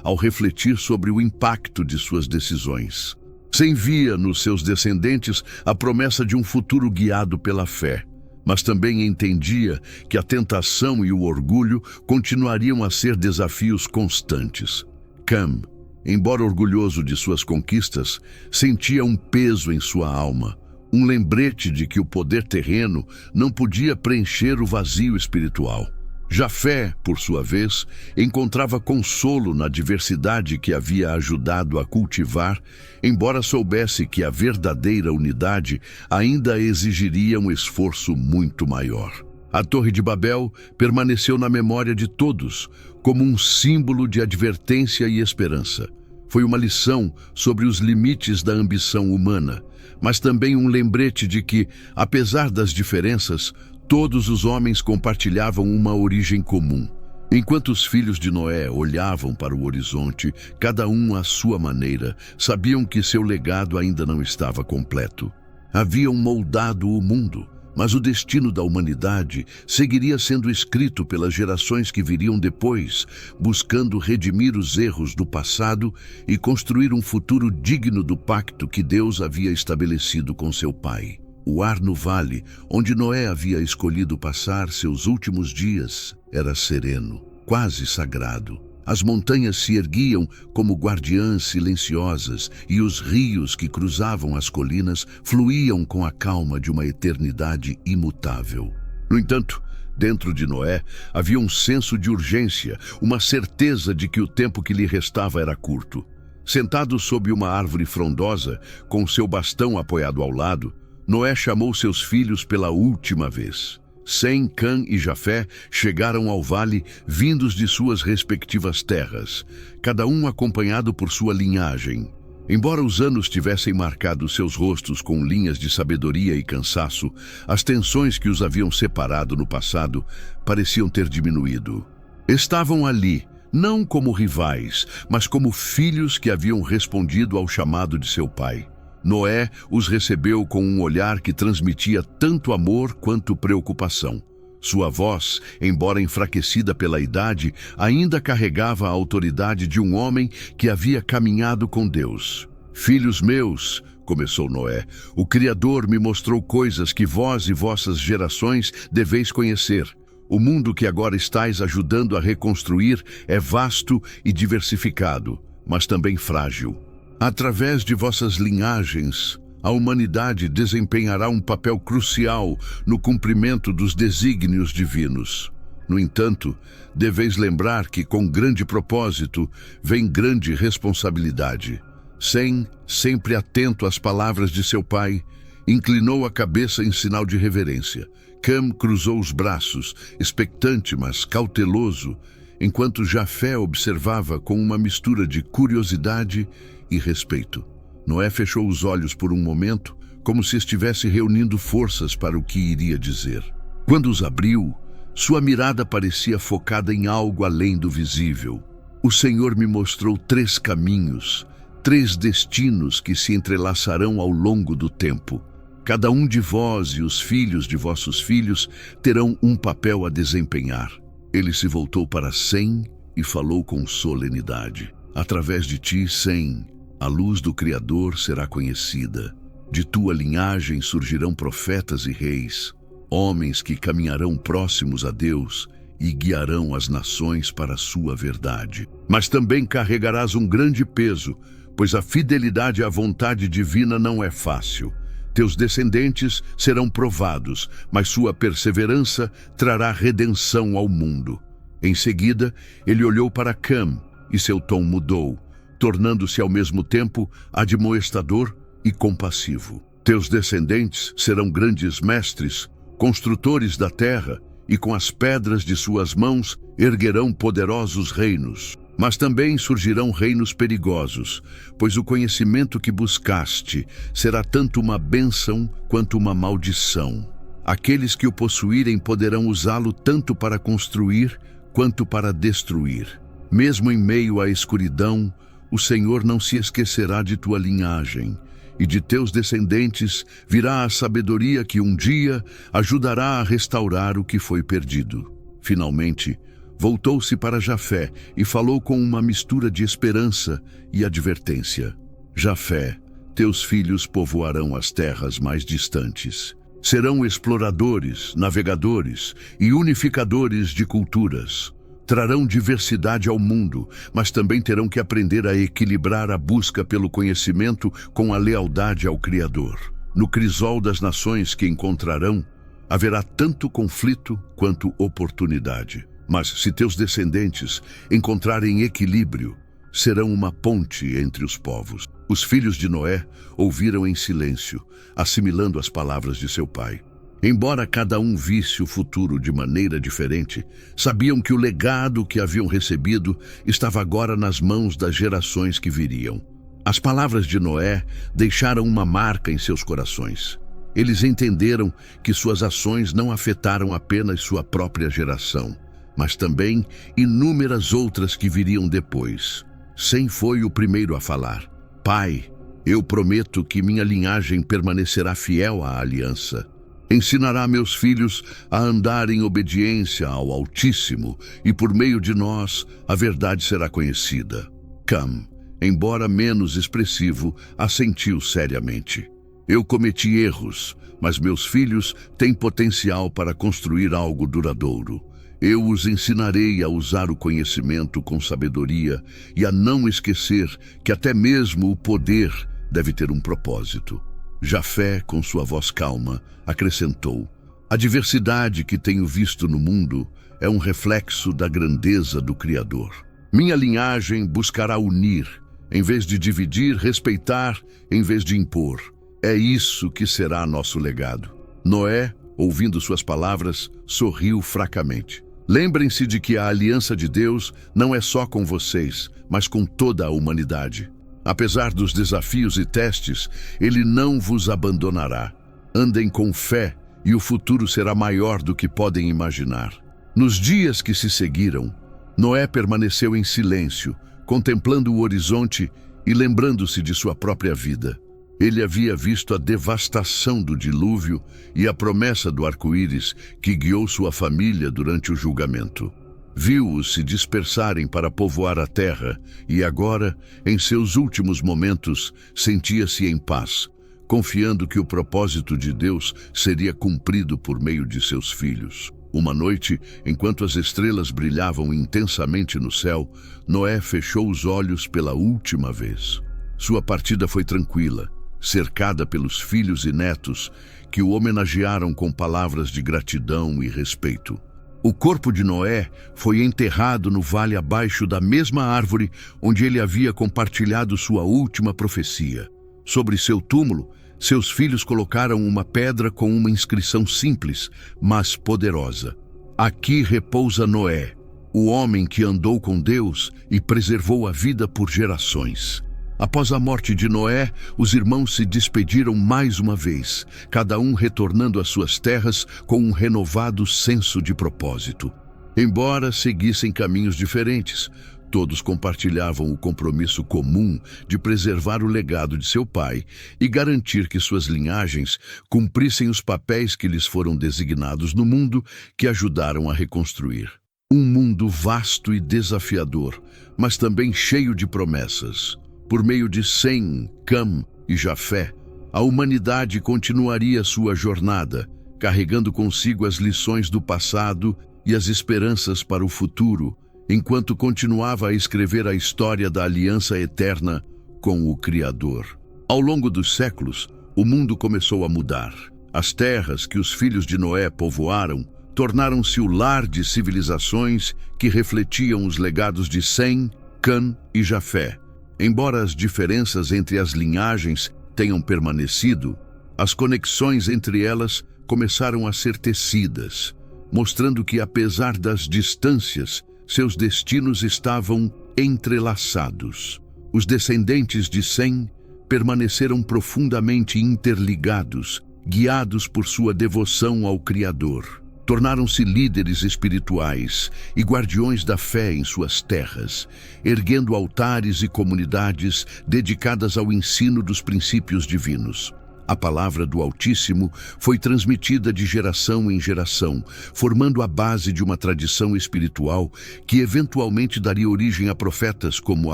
A: ao refletir sobre o impacto de suas decisões. Sem via nos seus descendentes a promessa de um futuro guiado pela fé, mas também entendia que a tentação e o orgulho continuariam a ser desafios constantes. Cam, embora orgulhoso de suas conquistas, sentia um peso em sua alma, um lembrete de que o poder terreno não podia preencher o vazio espiritual. Jafé, por sua vez, encontrava consolo na diversidade que havia ajudado a cultivar, embora soubesse que a verdadeira unidade ainda exigiria um esforço muito maior. A Torre de Babel permaneceu na memória de todos como um símbolo de advertência e esperança. Foi uma lição sobre os limites da ambição humana, mas também um lembrete de que, apesar das diferenças, todos os homens compartilhavam uma origem comum. Enquanto os filhos de Noé olhavam para o horizonte, cada um à sua maneira, sabiam que seu legado ainda não estava completo. Haviam moldado o mundo, mas o destino da humanidade seguiria sendo escrito pelas gerações que viriam depois, buscando redimir os erros do passado e construir um futuro digno do pacto que Deus havia estabelecido com seu pai. O ar no vale, onde Noé havia escolhido passar seus últimos dias, era sereno, quase sagrado. As montanhas se erguiam como guardiãs silenciosas e os rios que cruzavam as colinas fluíam com a calma de uma eternidade imutável. No entanto, dentro de Noé havia um senso de urgência, uma certeza de que o tempo que lhe restava era curto. Sentado sob uma árvore frondosa, com seu bastão apoiado ao lado, Noé chamou seus filhos pela última vez. Sem, Cã e Jafé chegaram ao vale vindos de suas respectivas terras, cada um acompanhado por sua linhagem. Embora os anos tivessem marcado seus rostos com linhas de sabedoria e cansaço, as tensões que os haviam separado no passado pareciam ter diminuído. Estavam ali, não como rivais, mas como filhos que haviam respondido ao chamado de seu pai. Noé os recebeu com um olhar que transmitia tanto amor quanto preocupação. Sua voz, embora enfraquecida pela idade, ainda carregava a autoridade de um homem que havia caminhado com Deus. "Filhos meus", começou Noé, "o Criador me mostrou coisas que vós e vossas gerações deveis conhecer. O mundo que agora estáis ajudando a reconstruir é vasto e diversificado, mas também frágil. Através de vossas linhagens, a humanidade desempenhará um papel crucial no cumprimento dos desígnios divinos. No entanto, deveis lembrar que com grande propósito vem grande responsabilidade." Sem, sempre atento às palavras de seu pai, inclinou a cabeça em sinal de reverência. Cam cruzou os braços, expectante, mas cauteloso, enquanto Jafé observava com uma mistura de curiosidade e respeito. Noé fechou os olhos por um momento, como se estivesse reunindo forças para o que iria dizer. Quando os abriu, sua mirada parecia focada em algo além do visível. "O Senhor me mostrou 3 caminhos, 3 destinos que se entrelaçarão ao longo do tempo. Cada um de vós e os filhos de vossos filhos terão um papel a desempenhar." Ele se voltou para Sem e falou com solenidade. "Através de ti, Sem, a luz do Criador será conhecida. De tua linhagem surgirão profetas e reis, homens que caminharão próximos a Deus e guiarão as nações para a sua verdade. Mas também carregarás um grande peso, pois a fidelidade à vontade divina não é fácil. Teus descendentes serão provados, mas sua perseverança trará redenção ao mundo." Em seguida, ele olhou para Cam e seu tom mudou, tornando-se ao mesmo tempo admoestador e compassivo. Teus descendentes serão grandes mestres, construtores da terra, e com as pedras de suas mãos erguerão poderosos reinos. Mas também surgirão reinos perigosos, pois o conhecimento que buscaste será tanto uma bênção quanto uma maldição. Aqueles que o possuírem poderão usá-lo tanto para construir quanto para destruir. Mesmo em meio à escuridão, o Senhor não se esquecerá de tua linhagem, e de teus descendentes virá a sabedoria que um dia ajudará a restaurar o que foi perdido. Finalmente, voltou-se para Jafé e falou com uma mistura de esperança e advertência. Jafé, teus filhos povoarão as terras mais distantes. Serão exploradores, navegadores e unificadores de culturas. Trarão diversidade ao mundo, mas também terão que aprender a equilibrar a busca pelo conhecimento com a lealdade ao Criador. No crisol das nações que encontrarão, haverá tanto conflito quanto oportunidade. Mas se teus descendentes encontrarem equilíbrio, serão uma ponte entre os povos. Os filhos de Noé ouviram em silêncio, assimilando as palavras de seu pai. Embora cada um visse o futuro de maneira diferente, sabiam que o legado que haviam recebido estava agora nas mãos das gerações que viriam. As palavras de Noé deixaram uma marca em seus corações. Eles entenderam que suas ações não afetaram apenas sua própria geração, mas também inúmeras outras que viriam depois. Sem foi o primeiro a falar: Pai, eu prometo que minha linhagem permanecerá fiel à aliança. Ensinará meus filhos a andar em obediência ao Altíssimo, e por meio de nós a verdade será conhecida. Cam, embora menos expressivo, assentiu seriamente. Eu cometi erros, mas meus filhos têm potencial para construir algo duradouro. Eu os ensinarei a usar o conhecimento com sabedoria e a não esquecer que até mesmo o poder deve ter um propósito. Jafé, com sua voz calma, acrescentou: a diversidade que tenho visto no mundo é um reflexo da grandeza do Criador. Minha linhagem buscará unir, em vez de dividir, respeitar, em vez de impor. É isso que será nosso legado. Noé, ouvindo suas palavras, sorriu fracamente. Lembrem-se de que a aliança de Deus não é só com vocês, mas com toda a humanidade. Apesar dos desafios e testes, Ele não vos abandonará. Andem com fé e o futuro será maior do que podem imaginar. Nos dias que se seguiram, Noé permaneceu em silêncio, contemplando o horizonte e lembrando-se de sua própria vida. Ele havia visto a devastação do dilúvio e a promessa do arco-íris que guiou sua família durante o julgamento. Viu-os se dispersarem para povoar a terra e agora, em seus últimos momentos, sentia-se em paz, confiando que o propósito de Deus seria cumprido por meio de seus filhos. Uma noite, enquanto as estrelas brilhavam intensamente no céu, Noé fechou os olhos pela última vez. Sua partida foi tranquila, cercada pelos filhos e netos que o homenagearam com palavras de gratidão e respeito. O corpo de Noé foi enterrado no vale abaixo da mesma árvore onde ele havia compartilhado sua última profecia. Sobre seu túmulo, seus filhos colocaram uma pedra com uma inscrição simples, mas poderosa. Aqui repousa Noé, o homem que andou com Deus e preservou a vida por gerações. Após a morte de Noé, os irmãos se despediram mais uma vez, cada um retornando às suas terras com um renovado senso de propósito. Embora seguissem caminhos diferentes, todos compartilhavam o compromisso comum de preservar o legado de seu pai e garantir que suas linhagens cumprissem os papéis que lhes foram designados no mundo que ajudaram a reconstruir. Um mundo vasto e desafiador, mas também cheio de promessas. Por meio de Sem, Cam e Jafé, a humanidade continuaria sua jornada, carregando consigo as lições do passado e as esperanças para o futuro, enquanto continuava a escrever a história da aliança eterna com o Criador. Ao longo dos séculos, o mundo começou a mudar. As terras que os filhos de Noé povoaram tornaram-se o lar de civilizações que refletiam os legados de Sem, Cam e Jafé. Embora as diferenças entre as linhagens tenham permanecido, as conexões entre elas começaram a ser tecidas, mostrando que, apesar das distâncias, seus destinos estavam entrelaçados. Os descendentes de Sem permaneceram profundamente interligados, guiados por sua devoção ao Criador. Tornaram-se líderes espirituais e guardiões da fé em suas terras, erguendo altares e comunidades dedicadas ao ensino dos princípios divinos. A palavra do Altíssimo foi transmitida de geração em geração, formando a base de uma tradição espiritual que eventualmente daria origem a profetas como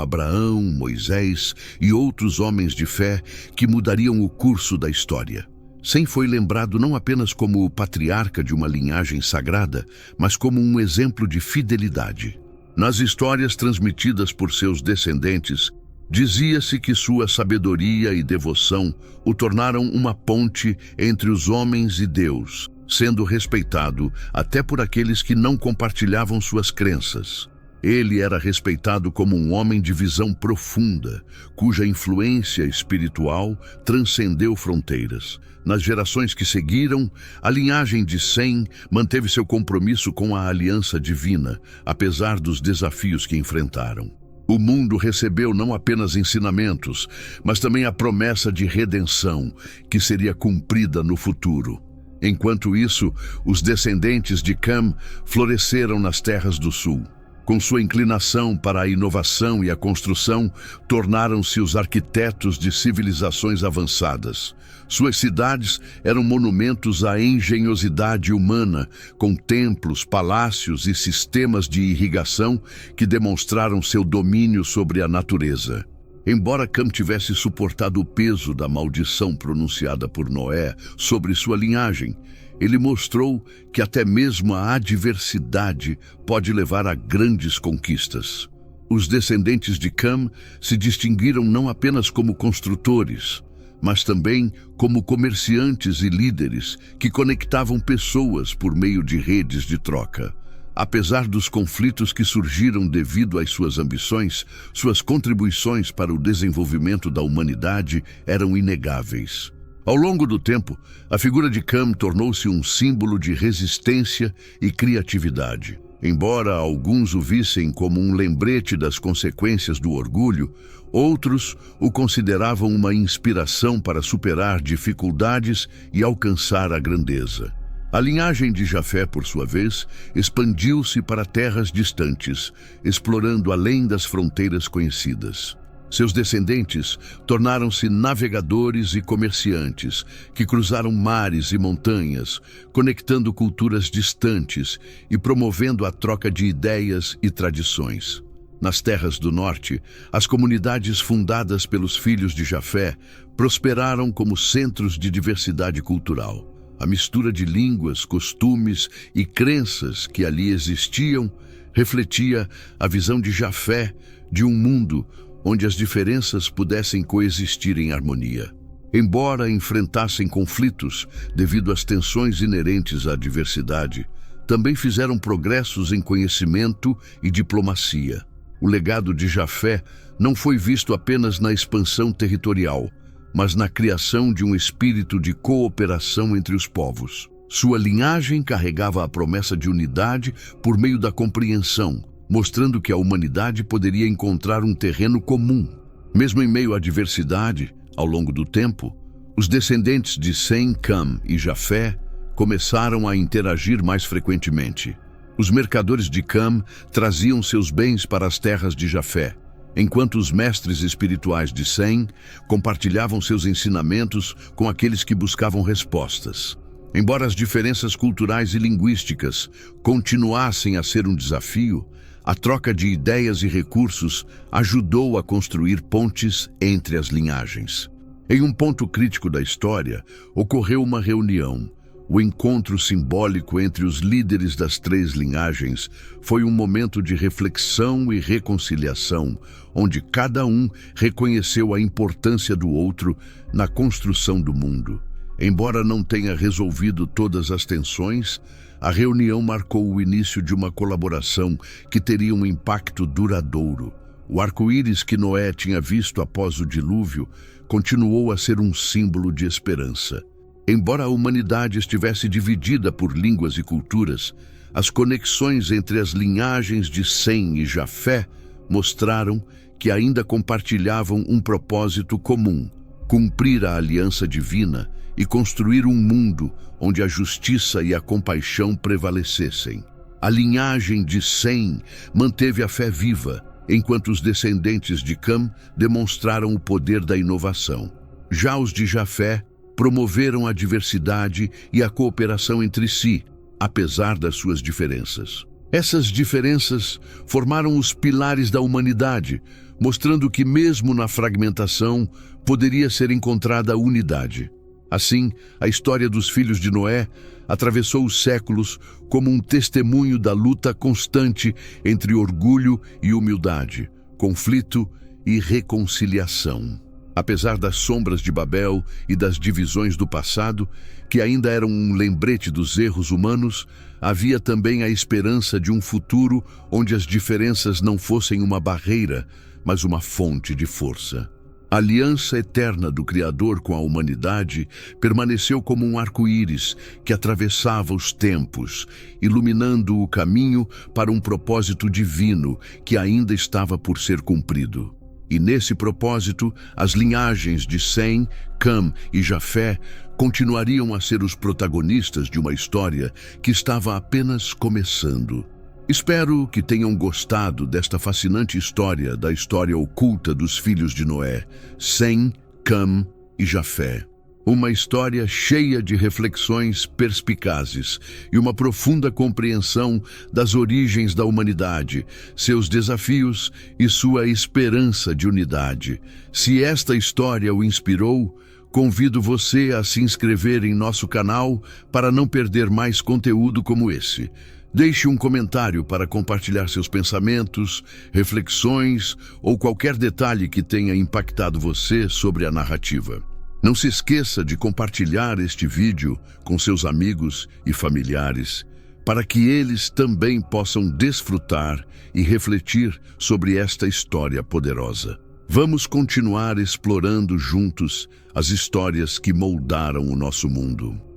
A: Abraão, Moisés e outros homens de fé que mudariam o curso da história. Sem foi lembrado não apenas como o patriarca de uma linhagem sagrada, mas como um exemplo de fidelidade. Nas histórias transmitidas por seus descendentes, dizia-se que sua sabedoria e devoção o tornaram uma ponte entre os homens e Deus, sendo respeitado até por aqueles que não compartilhavam suas crenças. Ele era respeitado como um homem de visão profunda, cuja influência espiritual transcendeu fronteiras. Nas gerações que seguiram, a linhagem de Sem manteve seu compromisso com a aliança divina, apesar dos desafios que enfrentaram. O mundo recebeu não apenas ensinamentos, mas também a promessa de redenção, que seria cumprida no futuro. Enquanto isso, os descendentes de Cam floresceram nas terras do sul. Com sua inclinação para a inovação e a construção, tornaram-se os arquitetos de civilizações avançadas. Suas cidades eram monumentos à engenhosidade humana, com templos, palácios e sistemas de irrigação que demonstraram seu domínio sobre a natureza. Embora Cam tivesse suportado o peso da maldição pronunciada por Noé sobre sua linhagem, ele mostrou que até mesmo a adversidade pode levar a grandes conquistas. Os descendentes de Cam se distinguiram não apenas como construtores, mas também como comerciantes e líderes que conectavam pessoas por meio de redes de troca. Apesar dos conflitos que surgiram devido às suas ambições, suas contribuições para o desenvolvimento da humanidade eram inegáveis. Ao longo do tempo, a figura de Cam tornou-se um símbolo de resistência e criatividade. Embora alguns o vissem como um lembrete das consequências do orgulho, outros o consideravam uma inspiração para superar dificuldades e alcançar a grandeza. A linhagem de Jafé, por sua vez, expandiu-se para terras distantes, explorando além das fronteiras conhecidas. Seus descendentes tornaram-se navegadores e comerciantes, que cruzaram mares e montanhas, conectando culturas distantes e promovendo a troca de ideias e tradições. Nas terras do norte, as comunidades fundadas pelos filhos de Jafé prosperaram como centros de diversidade cultural. A mistura de línguas, costumes e crenças que ali existiam refletia a visão de Jafé de um mundo onde as diferenças pudessem coexistir em harmonia. Embora enfrentassem conflitos devido às tensões inerentes à diversidade, também fizeram progressos em conhecimento e diplomacia. O legado de Jafé não foi visto apenas na expansão territorial, mas na criação de um espírito de cooperação entre os povos. Sua linhagem carregava a promessa de unidade por meio da compreensão, mostrando que a humanidade poderia encontrar um terreno comum. Mesmo em meio à diversidade, ao longo do tempo, os descendentes de Sem, Cam e Jafé começaram a interagir mais frequentemente. Os mercadores de Cam traziam seus bens para as terras de Jafé, enquanto os mestres espirituais de Sem compartilhavam seus ensinamentos com aqueles que buscavam respostas. Embora as diferenças culturais e linguísticas continuassem a ser um desafio, a troca de ideias e recursos ajudou a construir pontes entre as linhagens. Em um ponto crítico da história, ocorreu uma reunião. O encontro simbólico entre os líderes das três linhagens foi um momento de reflexão e reconciliação, onde cada um reconheceu a importância do outro na construção do mundo. Embora não tenha resolvido todas as tensões, a reunião marcou o início de uma colaboração que teria um impacto duradouro. O arco-íris que Noé tinha visto após o dilúvio continuou a ser um símbolo de esperança. Embora a humanidade estivesse dividida por línguas e culturas, as conexões entre as linhagens de Sem e Jafé mostraram que ainda compartilhavam um propósito comum: cumprir a aliança divina e construir um mundo onde a justiça e a compaixão prevalecessem. A linhagem de Sem manteve a fé viva, enquanto os descendentes de Cam demonstraram o poder da inovação. Já os de Jafé promoveram a diversidade e a cooperação entre si, apesar das suas diferenças. Essas diferenças formaram os pilares da humanidade, mostrando que mesmo na fragmentação poderia ser encontrada a unidade. Assim, a história dos filhos de Noé atravessou os séculos como um testemunho da luta constante entre orgulho e humildade, conflito e reconciliação. Apesar das sombras de Babel e das divisões do passado, que ainda eram um lembrete dos erros humanos, havia também a esperança de um futuro onde as diferenças não fossem uma barreira, mas uma fonte de força. A aliança eterna do Criador com a humanidade permaneceu como um arco-íris que atravessava os tempos, iluminando o caminho para um propósito divino que ainda estava por ser cumprido. E nesse propósito, as linhagens de Sem, Cam e Jafé continuariam a ser os protagonistas de uma história que estava apenas começando. Espero que tenham gostado desta fascinante história da história oculta dos filhos de Noé, Sem, Cam e Jafé. Uma história cheia de reflexões perspicazes e uma profunda compreensão das origens da humanidade, seus desafios e sua esperança de unidade. Se esta história o inspirou, convido você a se inscrever em nosso canal para não perder mais conteúdo como esse. Deixe um comentário para compartilhar seus pensamentos, reflexões ou qualquer detalhe que tenha impactado você sobre a narrativa. Não se esqueça de compartilhar este vídeo com seus amigos e familiares, para que eles também possam desfrutar e refletir sobre esta história poderosa. Vamos continuar explorando juntos as histórias que moldaram o nosso mundo.